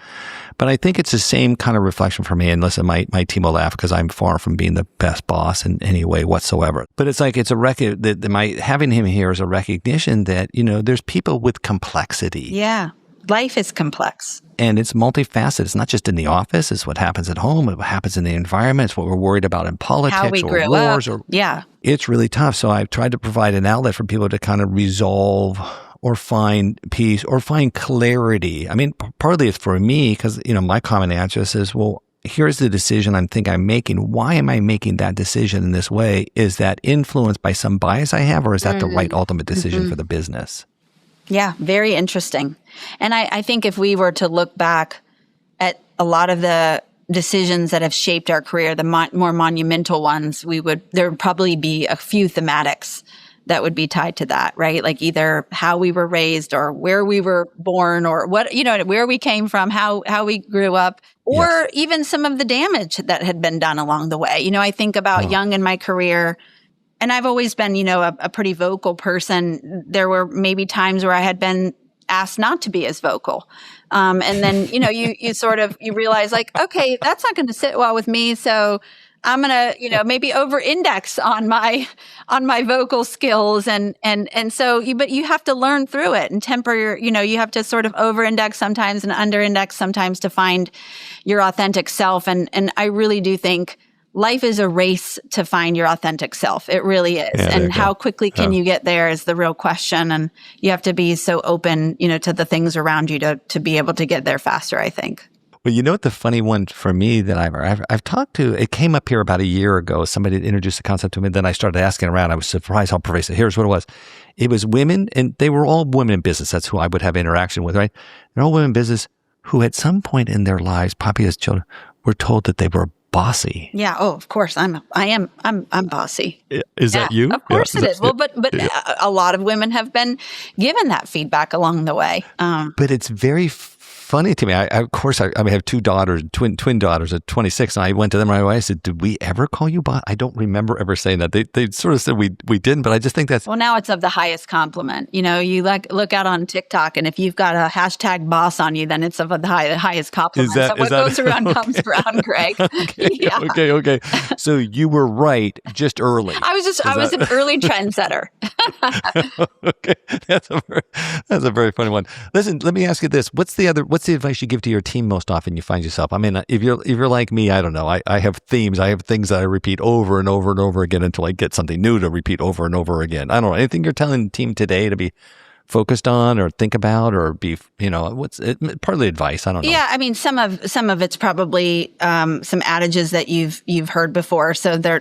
But I think it's the same kind of reflection for me. And listen, my team will laugh because I'm far from being the best boss in any way whatsoever. But it's like, it's a record that having him here is a recognition that, there's people with complexity. Yeah. Life is complex. And it's multifaceted. It's not just in the office. It's what happens at home. It's what happens in the environment. It's what we're worried about in politics How we or grew wars. up. Yeah. It's really tough. So I've tried to provide an outlet for people to kind of resolve or find peace or find clarity. I mean, partly it's for me because, my common answer is, well, here's the decision I'm making. Why am I making that decision in this way? Is that influenced by some bias I have, or is that the right ultimate decision for the business? Yeah, very interesting. And I think if we were to look back at a lot of the decisions that have shaped our career, the more monumental ones, there would probably be a few thematics that would be tied to that, right? Like either how we were raised or where we were born or where we came from, how we grew up, or even some of the damage that had been done along the way. I think about young in my career. And I've always been, a pretty vocal person. There were maybe times where I had been asked not to be as vocal. And then, you realize like, okay, that's not going to sit well with me. So I'm going to, maybe over-index on my vocal skills. And so, but you have to learn through it and temper you have to sort of over-index sometimes and under-index sometimes to find your authentic self. And I really do think life is a race to find your authentic self. It really is. Yeah, and how quickly can you get there is the real question. And you have to be so open, to the things around you to be able to get there faster, I think. Well, what the funny one for me that I've talked to, it came up here about a year ago. Somebody introduced the concept to me. Then I started asking around. I was surprised how pervasive. Here's what it was. It was women, and they were all women in business. That's who I would have interaction with, right? They're all women in business who at some point in their lives, probably as children, were told that they were bossy. Yeah. Oh, of course. I'm bossy. Is that you? Of course it is. Well, but a lot of women have been given that feedback along the way. But it's very funny to me. I have 2 daughters, twin daughters at 26, and I went to them right away. I said, "Did we ever call you boss?" I don't remember ever saying that. They sort of said we didn't, but I just think that's... Well, now it's of the highest compliment. You look out on TikTok, and if you've got a hashtag boss on you, then it's of the highest compliment. So what goes around comes around, Greg. Okay. So you were right just early. I was an early trendsetter. Okay, that's a very funny one. Listen, let me ask you this: What's the advice you give to your team most often you find yourself? I mean, if you're like me, I don't know. I have themes. I have things that I repeat over and over and over again until I get something new to repeat over and over again. I don't know. Anything you're telling the team today to be focused on or think about or be, what's it, partly advice? I don't know. Yeah. I mean, some of it's probably some adages that you've heard before. So they're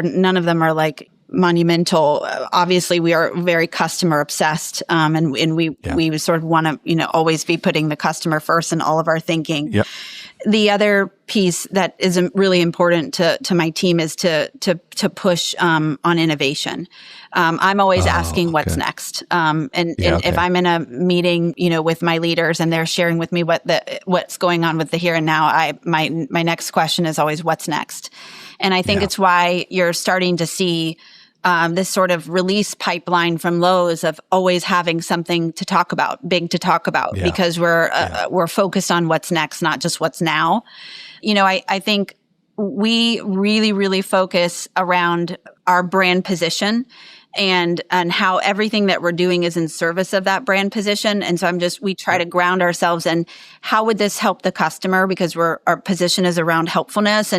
none of them are like monumental. Obviously, we are very customer obsessed, and we sort of want to always be putting the customer first in all of our thinking. Yep. The other piece that is really important to my team is to push on innovation. I'm always asking what's next. And if I'm in a meeting, with my leaders and they're sharing with me what's going on with the here and now, my next question is always what's next. And I think it's why you're starting to see this sort of release pipeline from Lowe's of always having something to talk about, big to talk about, because we're focused on what's next, not just what's now. I think we really, really focus around our brand position and how everything that we're doing is in service of that brand position. And so we try to ground ourselves in how would this help the customer, because our position is around helpfulness.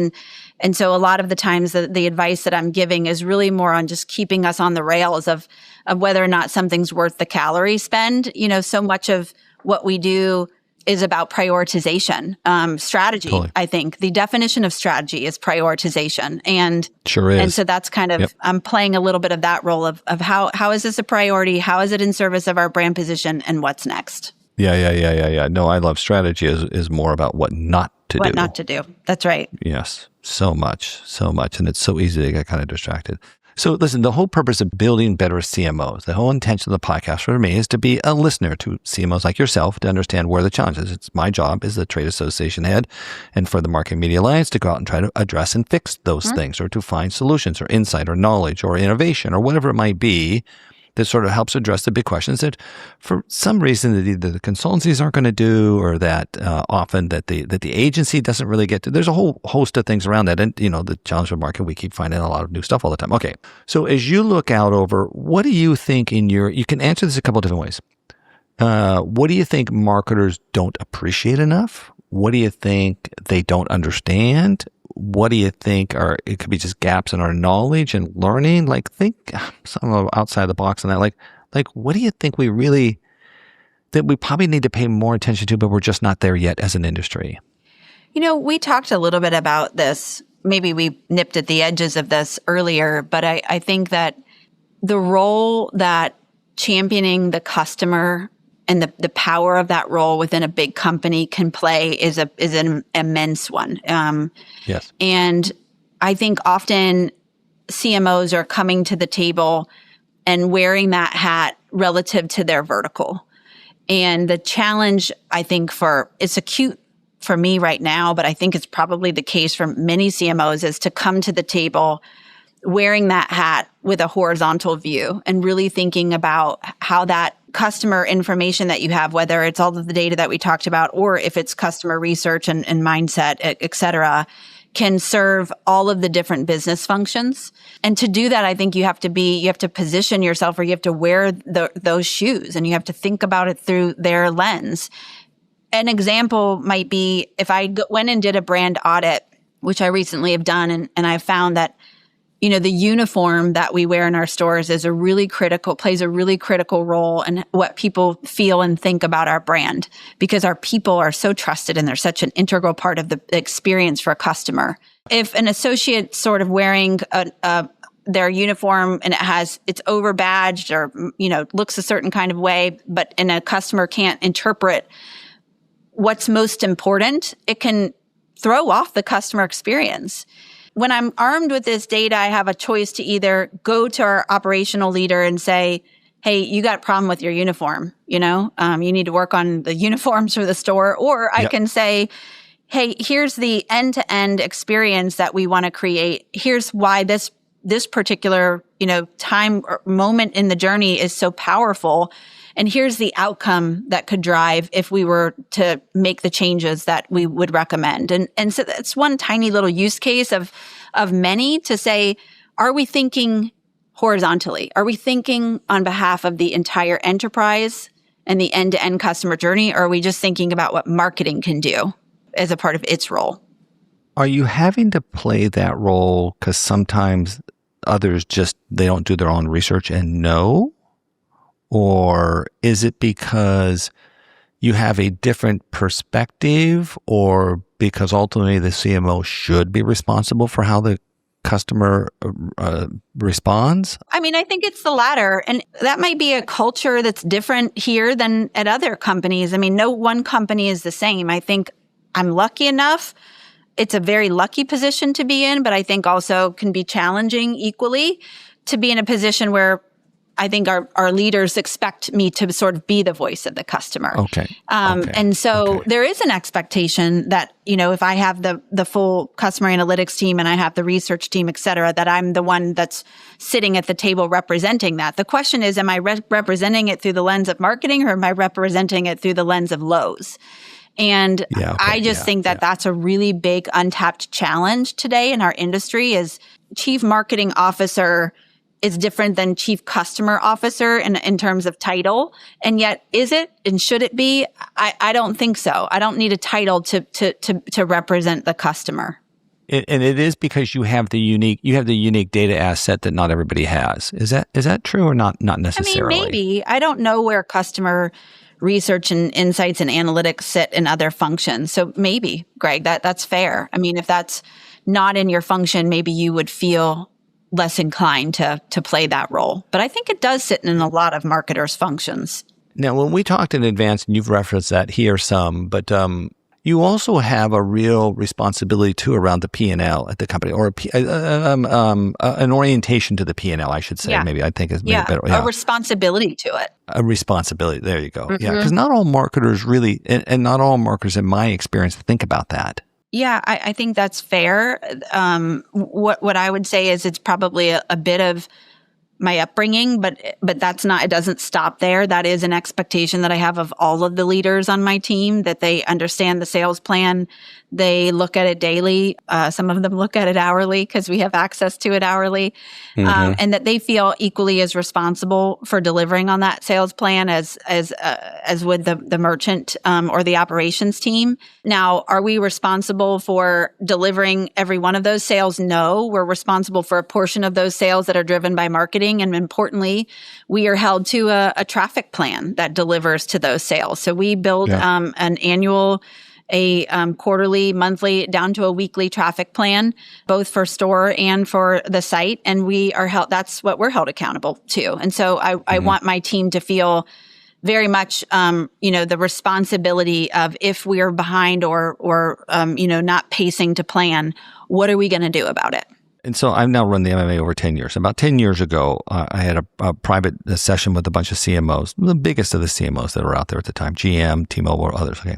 And so a lot of the times the advice that I'm giving is really more on just keeping us on the rails of whether or not something's worth the calorie spend. So much of what we do is about prioritization, strategy. Totally. I think the definition of strategy is prioritization. And sure is. And so that's kind of, I'm playing a little bit of that role of how is this a priority? How is it in service of our brand position, and what's next? Yeah. No, I love strategy is more about what not to do. What not to do. That's right. Yes. So much. And it's so easy to get kind of distracted. So listen, the whole purpose of building better CMOs, the whole intention of the podcast for me is to be a listener to CMOs like yourself to understand where the challenge is. It's my job as the trade association head and for the Marketing Media Alliance to go out and try to address and fix those things, or to find solutions or insight or knowledge or innovation or whatever it might be that sort of helps address the big questions that for some reason that either the consultancies aren't going to do, or that often that the agency doesn't really get to. There's a whole host of things around that. And, the challenge of market, we keep finding a lot of new stuff all the time. Okay. So as you look out over, what do you think you can answer this a couple of different ways. What do you think marketers don't appreciate enough? What do you think they don't understand? What do you think it could be just gaps in our knowledge and learning? Like, think some outside the box on that. Like, what do you think that we probably need to pay more attention to, but we're just not there yet as an industry? We talked a little bit about this. Maybe we nipped at the edges of this earlier, but I think that the role that championing the customer and the power of that role within a big company can play is an immense one. Yes. And I think often CMOs are coming to the table and wearing that hat relative to their vertical. And the challenge, I think, it's acute for me right now, but I think it's probably the case for many CMOs, is to come to the table wearing that hat with a horizontal view and really thinking about how that customer information that you have, whether it's all of the data that we talked about, or if it's customer research and mindset, et cetera, can serve all of the different business functions. And to do that, I think you have to position yourself, or you have to wear those shoes, and you have to think about it through their lens. An example might be if I went and did a brand audit, which I recently have done, and I found that the uniform that we wear in our stores plays a really critical role in what people feel and think about our brand, because our people are so trusted and they're such an integral part of the experience for a customer. If an associate sort of wearing their uniform and it's over badged, or, looks a certain kind of way, and a customer can't interpret what's most important, it can throw off the customer experience. When I'm armed with this data, I have a choice to either go to our operational leader and say, hey, you got a problem with your uniform, you need to work on the uniforms for the store. Or I can say, hey, here's the end-to-end experience that we want to create. Here's why this particular, time or moment in the journey is so powerful. And here's the outcome that could drive if we were to make the changes that we would recommend. And so that's one tiny little use case of many to say, are we thinking horizontally? Are we thinking on behalf of the entire enterprise and the end-to-end customer journey? Or are we just thinking about what marketing can do as a part of its role? Are you having to play that role because sometimes others they don't do their own research and know? Or is it because you have a different perspective, or because ultimately the CMO should be responsible for how the customer responds? I mean, I think it's the latter. And that might be a culture that's different here than at other companies. I mean, no one company is the same. I think I'm lucky enough. It's a very lucky position to be in, but I think also can be challenging equally to be in a position where I think our leaders expect me to sort of be the voice of the customer. Okay. And so there is an expectation that, if I have the full customer analytics team and I have the research team, et cetera, that I'm the one that's sitting at the table representing that. The question is, am I representing it through the lens of marketing, or am I representing it through the lens of Lowe's? And I just think that that's a really big untapped challenge today in our industry. Is chief marketing officer is different than chief customer officer in terms of title. And yet, is it and should it be? I don't think so. I don't need a title to represent the customer. And it is because you have the unique data asset that not everybody has. Is that true or not necessarily? I mean, maybe. I don't know where customer research and insights and analytics sit in other functions. So maybe, Greg, that's fair. I mean, if that's not in your function, maybe you would feel less inclined to play that role. But I think it does sit in a lot of marketers' functions. Now, when we talked in advance, and you've referenced that here some, but you also have a real responsibility too around the P&L at the company, or an orientation to the P&L, I should say. Yeah. Maybe I think is maybe better. Yeah. A responsibility to it. A responsibility. There you go. Mm-hmm. Yeah, because not all marketers really, and not all marketers in my experience think about that. Yeah, I think that's fair. What I would say is it's probably a bit of my upbringing, but that's not, it doesn't stop there. That is an expectation that I have of all of the leaders on my team, that they understand the sales plan. They look at it daily. Some of them look at it hourly because we have access to it hourly. And that they feel equally as responsible for delivering on that sales plan as would the merchant or the operations team. Now, are we responsible for delivering every one of those sales? No, we're responsible for a portion of those sales that are driven by marketing. And importantly, we are held to a traffic plan that delivers to those sales. So we build an annual, quarterly, monthly, down to a weekly traffic plan, both for store and for the site. And we are held, that's what we're held accountable to. And so I want my team to feel very much, the responsibility of if we are behind or not pacing to plan, what are we going to do about it? And so I've now run the MMA over 10 years. About 10 years ago, I had a private session with a bunch of CMOs, the biggest of the CMOs that were out there at the time, GM, T-Mobile, or others. Okay.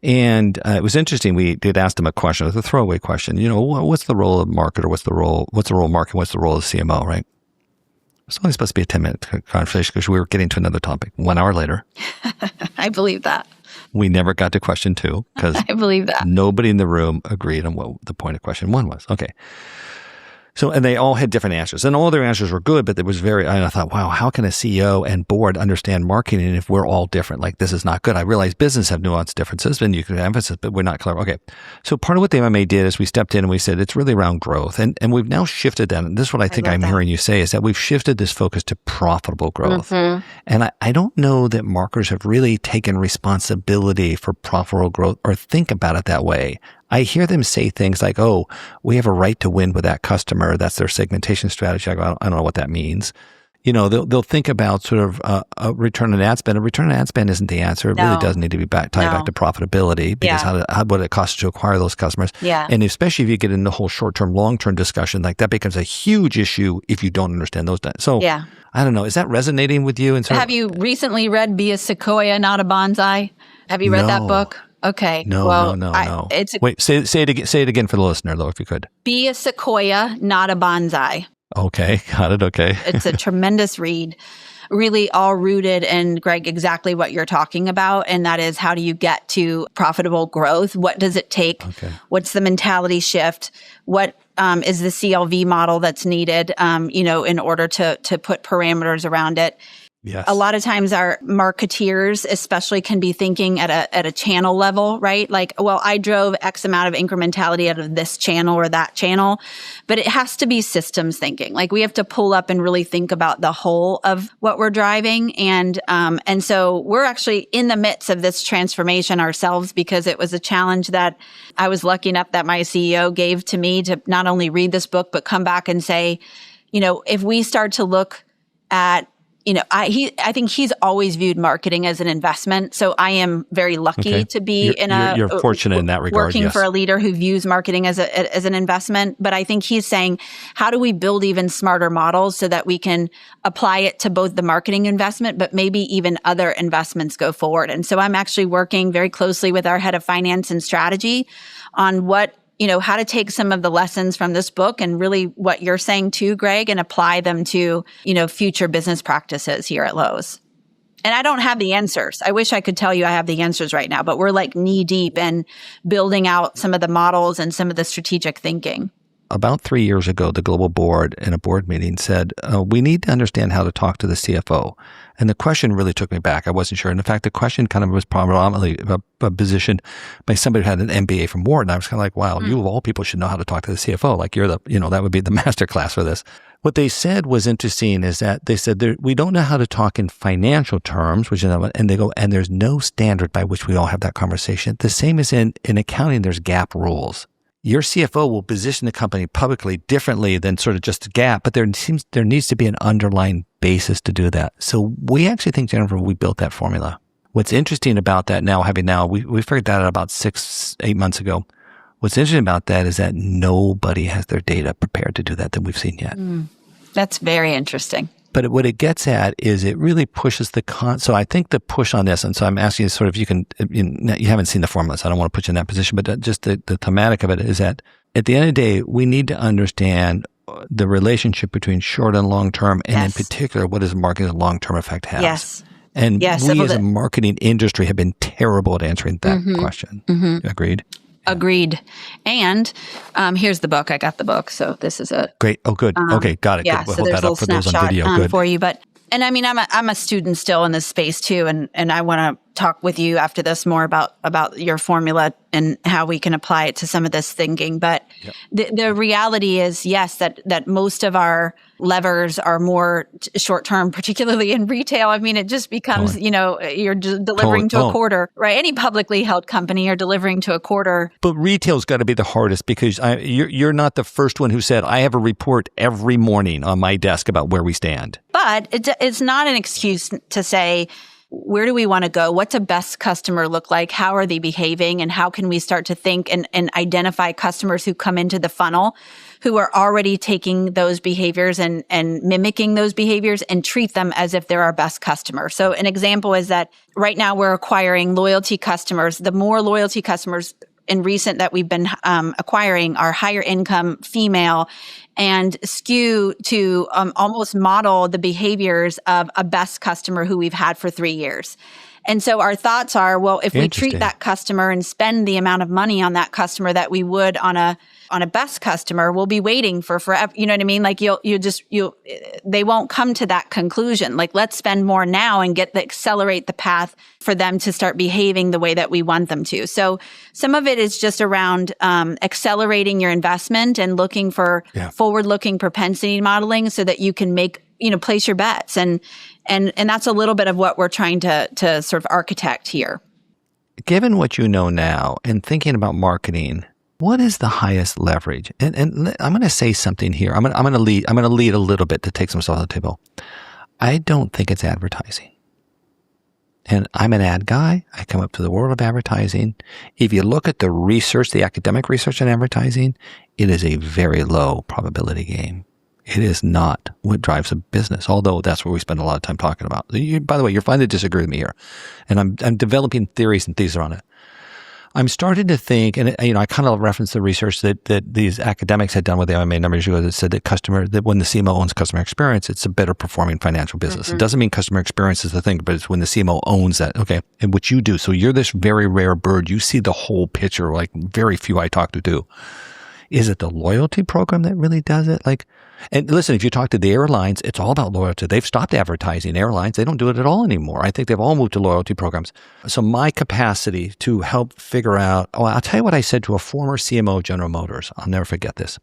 And it was interesting. We did ask them a question. It was a throwaway question. What's the role of marketer? What's the role of marketing? What's the role of CMO, right? It's only supposed to be a 10-minute conversation because we were getting to another topic. 1 hour later. I believe that. We never got to question 2 because I believe that nobody in the room agreed on what the point of question 1 was. Okay. So, and they all had different answers, and all their answers were good, but it was I thought, wow, how can a CEO and board understand marketing if we're all different? Like, this is not good. I realize business have nuanced differences, and you can have emphasis, but we're not clever. Okay. So part of what the MMA did is we stepped in and we said, it's really around growth. And we've now shifted that. And this is what I think I'm hearing you say is that we've shifted this focus to profitable growth. Mm-hmm. And I don't know that marketers have really taken responsibility for profitable growth or think about it that way. I hear them say things like, oh, we have a right to win with that customer. That's their segmentation strategy. I don't know what that means. They'll think about sort of a return on ad spend. A return on ad spend isn't the answer. It really does need to be tied back to profitability because what it costs to acquire those customers. Yeah. And especially if you get in the whole short-term, long-term discussion, like that becomes a huge issue if you don't understand those. So I don't know. Is that resonating with you? Have you recently read Be a Sequoia, Not a Bonsai? Have you read that book? Okay. No. Wait, say it again for the listener, though, if you could. Be a sequoia, not a bonsai. Okay, got it. Okay. It's a tremendous read, really all rooted in, Greg, exactly what you're talking about. And that is, how do you get to profitable growth? What does it take? Okay. What's the mentality shift? What is the CLV model that's needed, in order to put parameters around it? Yes. A lot of times our marketeers especially can be thinking at a channel level, right? Like, well, I drove X amount of incrementality out of this channel or that channel, but it has to be systems thinking. Like, we have to pull up and really think about the whole of what we're driving. And so we're actually in the midst of this transformation ourselves, because it was a challenge that I was lucky enough that my CEO gave to me to not only read this book, but come back and say, if we start to look at, I think he's always viewed marketing as an investment. So I am very lucky to be you're fortunate in that regard. Working for a leader who views marketing as an investment. But I think he's saying, how do we build even smarter models so that we can apply it to both the marketing investment, but maybe even other investments go forward? And so I'm actually working very closely with our head of finance and strategy on how to take some of the lessons from this book and really what you're saying too, Greg, and apply them to, future business practices here at Lowe's. And I don't have the answers. I wish I could tell you I have the answers right now, but we're like knee deep in building out some of the models and some of the strategic thinking. about 3 years ago, the global board in a board meeting said, we need to understand how to talk to the CFO. And the question really took me back. I wasn't sure. And in fact, the question kind of was predominantly positioned by somebody who had an MBA from Wharton. I was kind of like, wow, you of all people should know how to talk to the CFO. Like you're that would be the master class for this. What they said was interesting is that they said, we don't know how to talk in financial terms, and they go, and there's no standard by which we all have that conversation. The same as in accounting, there's GAAP rules. Your CFO will position the company publicly differently than sort of just a GAAP, but there needs to be an underlying basis to do that. So we actually think, Jennifer, we built that formula. What's interesting about that we figured that out about 6-8 months ago. What's interesting about that is that nobody has their data prepared to do that we've seen yet. That's very interesting. But what it gets at is it really pushes so I think the push on this, and so I'm asking you sort of, you haven't seen the formula, so I don't want to put you in that position, but just the thematic of it is that at the end of the day, we need to understand the relationship between short and long term, and in particular, what does marketing long-term effect have? Yes. And we as a marketing industry have been terrible at answering that question. Agreed? Agreed. And here's the book. I got the book. So this is a great. Oh, good. Okay, got it. Yeah, good. We'll so hold there's that a up for little those on snapshot video. Good. for you. But I mean, I'm a student still in this space too, and I want to talk with you after this more about your formula and how we can apply it to some of this thinking. But the reality is, yes, that most of our levers are more short term, particularly in retail. I mean, it just becomes, you're delivering to a quarter, right? Any publicly held company, you're delivering to a quarter. But retail's got to be the hardest because you're not the first one who said, I have a report every morning on my desk about where we stand. But it's not an excuse to say, where do we want to go? What's a best customer look like? How are they behaving? And how can we start to think and identify customers who come into the funnel who are already taking those behaviors and mimicking those behaviors and treat them as if they're our best customer. So an example is that right now we're acquiring loyalty customers. The more loyalty customers in recent that we've been acquiring are higher income female and skew to almost model the behaviors of a best customer who we've had for 3 years. And so our thoughts are, well, if we treat that customer and spend the amount of money on that customer that we would on a best customer, we'll be waiting for forever. You know what I mean? Like they won't come to that conclusion. Like, let's spend more now and accelerate the path for them to start behaving the way that we want them to. So some of it is just around accelerating your investment and looking for forward-looking propensity modeling so that you can place your bets. And that's a little bit of what we're trying to sort of architect here. Given what you know now and thinking about marketing, what is the highest leverage? And I'm going to say something here. I'm going to lead a little bit to take some stuff off the table. I don't think it's advertising. And I'm an ad guy. I come up to the world of advertising. If you look at the research, the academic research on advertising, it is a very low probability game. It is not what drives a business, although that's what we spend a lot of time talking about. By the way, you're fine to disagree with me here. And I'm developing theories and theses on it. I'm starting to think, and I kind of referenced the research that these academics had done with the MMA a number of years ago that said that when the CMO owns customer experience, it's a better performing financial business. It doesn't mean customer experience is the thing, but it's when the CMO owns that. Okay, and what you do. So you're this very rare bird. You see the whole picture, like very few I talk to do. Is it the loyalty program that really does it? And listen, if you talk to the airlines, it's all about loyalty. They've stopped advertising airlines. They don't do it at all anymore. I think they've all moved to loyalty programs. So my capacity to help figure out, I'll tell you what I said to a former CMO of General Motors. I'll never forget this.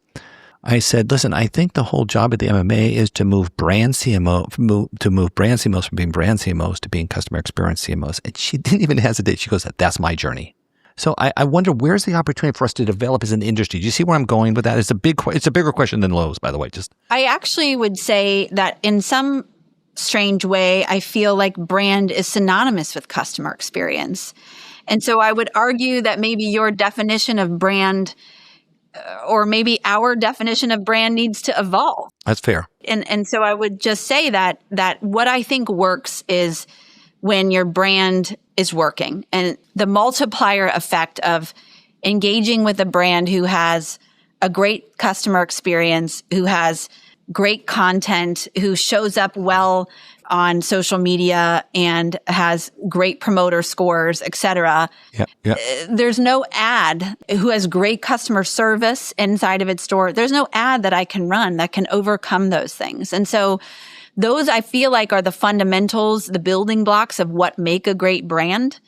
I said, listen, I think the whole job of the MMA is to move brand CMOs from being brand CMOs to being customer experience CMOs. And she didn't even hesitate. She goes, that's my journey. So I wonder, where's the opportunity for us to develop as an industry? Do you see where I'm going with that? It's a bigger question than Lowe's, by the way. I actually would say that in some strange way, I feel like brand is synonymous with customer experience. And so I would argue that maybe your definition of brand or maybe our definition of brand needs to evolve. That's fair. And so I would just say that what I think works is when your brand is working, and the multiplier effect of engaging with a brand who has a great customer experience, who has great content, who shows up well on social media and has great promoter scores, et cetera. Yep. There's no ad who has great customer service inside of its store. There's no ad that I can run that can overcome those things. And so those I feel like are the fundamentals, the building blocks of what make a great brand.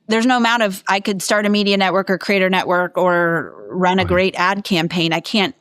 There's no amount of, I could start a media network or creator network or run a great ad campaign. I can't,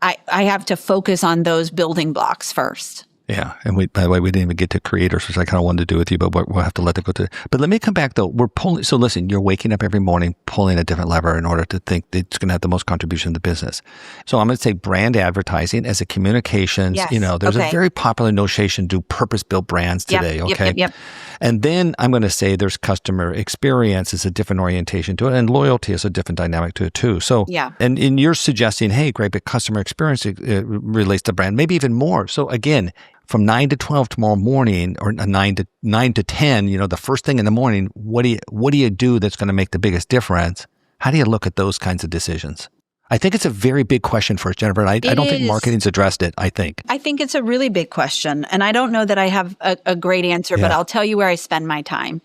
I have to focus on those building blocks first. Yeah. And by the way, we didn't even get to creators, which I kind of wanted to do with you, but we'll have to let that go to. But let me come back though. We're pulling. So listen, you're waking up every morning, pulling a different lever in order to think that it's going to have the most contribution to the business. So I'm going to say brand advertising as a communications, Yes. There's a very popular notation to purpose-built brands today. Yep, Okay. Yep. And then I'm going to say there's customer experience is a different orientation to it, and loyalty is a different dynamic to it too. So, and you're suggesting, hey, great, but customer experience relates to brand, maybe even more. So again, from 9 to 12 tomorrow morning, or 9 to 10, the first thing in the morning, what do you do that's going to make the biggest difference? How do you look at those kinds of decisions? I think it's a very big question for us, Jennifer. And I don't think marketing's addressed it, I think. I think it's a really big question. And I don't know that I have a great answer, but I'll tell you where I spend my time.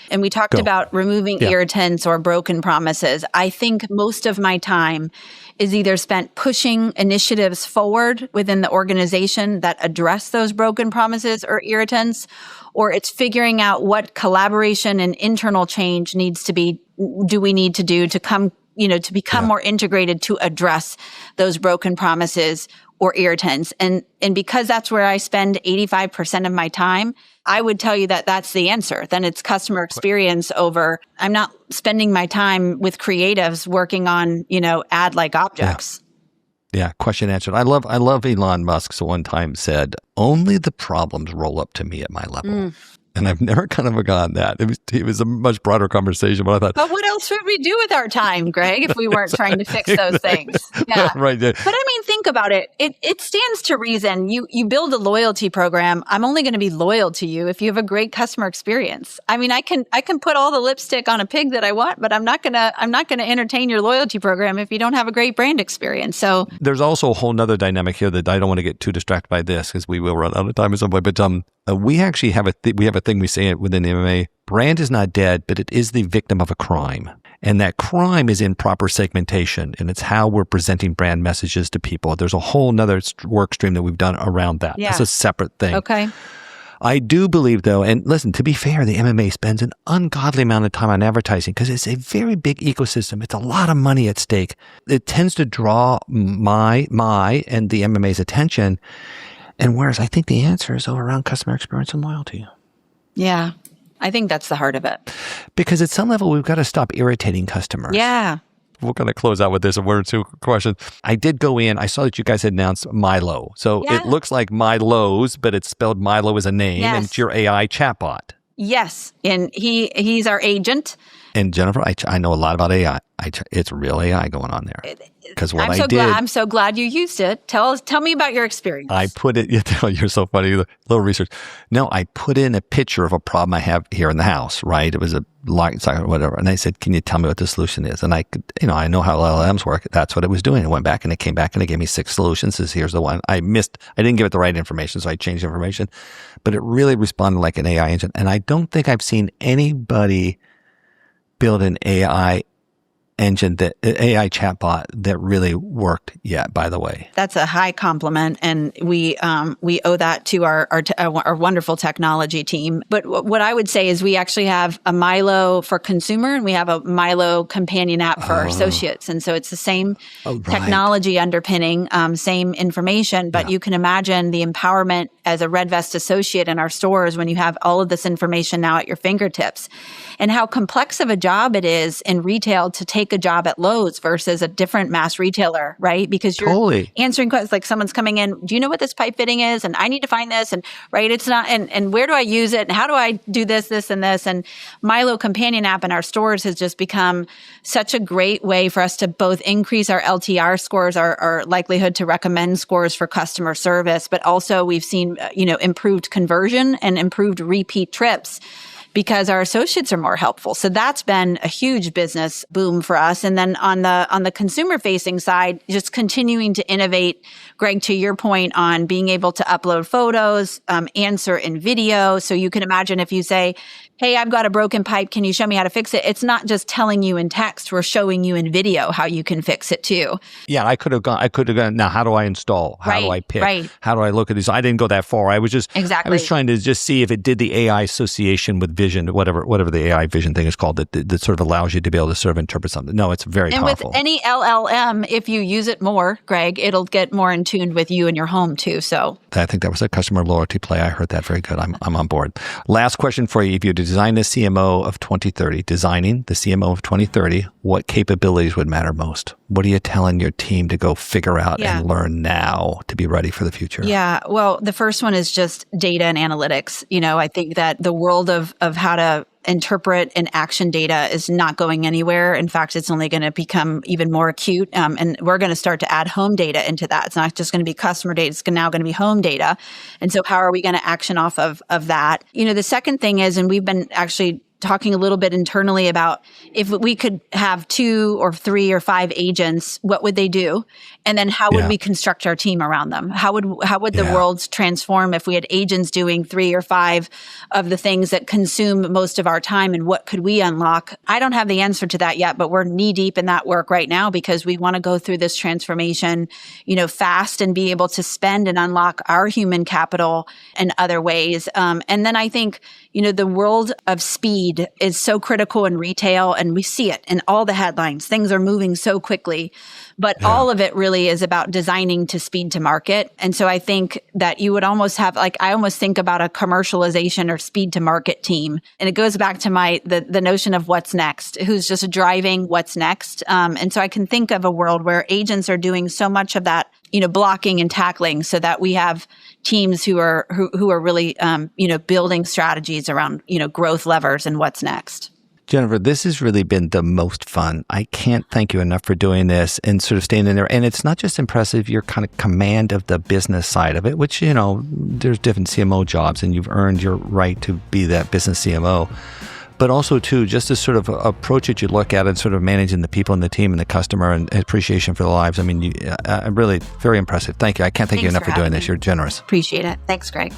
And we talked about removing irritants or broken promises. I think most of my time is either spent pushing initiatives forward within the organization that address those broken promises or irritants, or it's figuring out what collaboration and internal change do we need to do to come, to become more integrated to address those broken promises or irritants. And because that's where I spend 85% of my time, I would tell you that that's the answer. Then it's customer experience over, I'm not spending my time with creatives working on, ad-like objects. Yeah. Question answered. I love Elon Musk's one time said, only the problems roll up to me at my level. And I've never kind of forgotten that. It was a much broader conversation, but I thought. But what else would we do with our time, Greg, if we weren't trying to fix those things? Yeah. Right. But I mean, think about it. It stands to reason. You build a loyalty program. I'm only going to be loyal to you if you have a great customer experience. I mean, I can put all the lipstick on a pig that I want, but I'm not gonna entertain your loyalty program if you don't have a great brand experience. So there's also a whole nother dynamic here that I don't want to get too distracted by this because we will run out of time at some point. But we actually have a thing we say within the MMA. Brand is not dead, but it is the victim of a crime. And that crime is in proper segmentation, and it's how we're presenting brand messages to people. There's a whole nother work stream that we've done around that. Yeah. That's a separate thing. Okay. I do believe, though, and listen, to be fair, the MMA spends an ungodly amount of time on advertising because it's a very big ecosystem. It's a lot of money at stake. It tends to draw my and the MMA's attention. And whereas I think the answer is all around customer experience and loyalty. Yeah, I think that's the heart of it. Because at some level, we've got to stop irritating customers. Yeah. We're going to close out with this, a word or two questions. I did go in. I saw that you guys had announced Mylow. So it looks like Mylows, but it's spelled Mylow as a name. Yes. And it's your AI chatbot. Yes. And he's our agent. And Jennifer, I know a lot about AI. It's real AI going on there. Because I'm so glad you used it. Tell me about your experience. I put it. You're so funny. A little research. No, I put in a picture of a problem I have here in the house. Right? It was a light socket or whatever, and I said, "Can you tell me what the solution is?" And I could, I know how LLMs work. That's what it was doing. It went back and it came back and it gave me 6 solutions. Says, here's the one I missed. I didn't give it the right information, so I changed the information. But it really responded like an AI engine, and I don't think I've seen anybody build an AI chatbot that really worked yet, by the way. That's a high compliment, and we owe that to our wonderful technology team. But what I would say is we actually have a Mylow for consumer, and we have a Mylow companion app for our associates. And so it's the same technology underpinning, same information, but you can imagine the empowerment as a Red Vest associate in our stores when you have all of this information now at your fingertips, and how complex of a job it is in retail to take a job at Lowe's versus a different mass retailer, right? Because you're answering questions like someone's coming in, do you know what this pipe fitting is? And I need to find this, and right, it's not, and where do I use it? And how do I do this, and this? And Mylow companion app in our stores has just become such a great way for us to both increase our LTR scores, our likelihood to recommend scores for customer service, but also we've seen, improved conversion and improved repeat trips, because our associates are more helpful. So that's been a huge business boom for us. And then on the consumer facing side, just continuing to innovate, Greg, to your point on being able to upload photos, answer in video. So you can imagine if you say, hey, I've got a broken pipe. Can you show me how to fix it? It's not just telling you in text. We're showing you in video how you can fix it too. Yeah, I could have gone, now how do I install? How do I pick? Right. How do I look at these? I didn't go that far. I was trying to just see if it did the AI association with vision, whatever the AI vision thing is called, that sort of allows you to be able to sort of interpret something. No, it's very powerful. And with any LLM, if you use it more, Greg, it'll get more in tune with you and your home too. So I think that was a customer loyalty play. I heard that. Very good. I'm on board. Last question for you. If you design the CMO of 2030, designing the CMO of 2030, what capabilities would matter most? What are you telling your team to go figure out and learn now to be ready for the future? Yeah. Well, the first one is just data and analytics. I think that the world of how to interpret and action data is not going anywhere. In fact, it's only going to become even more acute. And we're going to start to add home data into that. It's not just going to be customer data. It's now going to be home data. And so how are we going to action off of that? The second thing is, and we've been actually talking a little bit internally about if we could have 2 or 3 or 5 agents, what would they do? And then how would we construct our team around them? How would the world transform if we had agents doing 3 or 5 of the things that consume most of our time? And what could we unlock? I don't have the answer to that yet, but we're knee deep in that work right now because we want to go through this transformation, fast and be able to spend and unlock our human capital in other ways. And then I think, the world of speed is so critical in retail, and we see it in all the headlines. Things are moving so quickly, but all of it really is about designing to speed to market. And so I think that you would almost have, I almost think about a commercialization or speed to market team. And it goes back to the notion of what's next, who's just driving what's next. And so I can think of a world where agents are doing so much of that, blocking and tackling, so that we have teams who are really, building strategies around, growth levers and what's next. Jennifer, this has really been the most fun. I can't thank you enough for doing this and sort of staying in there. And it's not just impressive, your kind of command of the business side of it, which, there's different CMO jobs and you've earned your right to be that business CMO. But also, too, just this sort of approach that you look at and sort of managing the people and the team and the customer and appreciation for the lives. I mean, really very impressive. Thank you. I can't thank you enough for doing this. You're generous. Appreciate it. Thanks, Greg.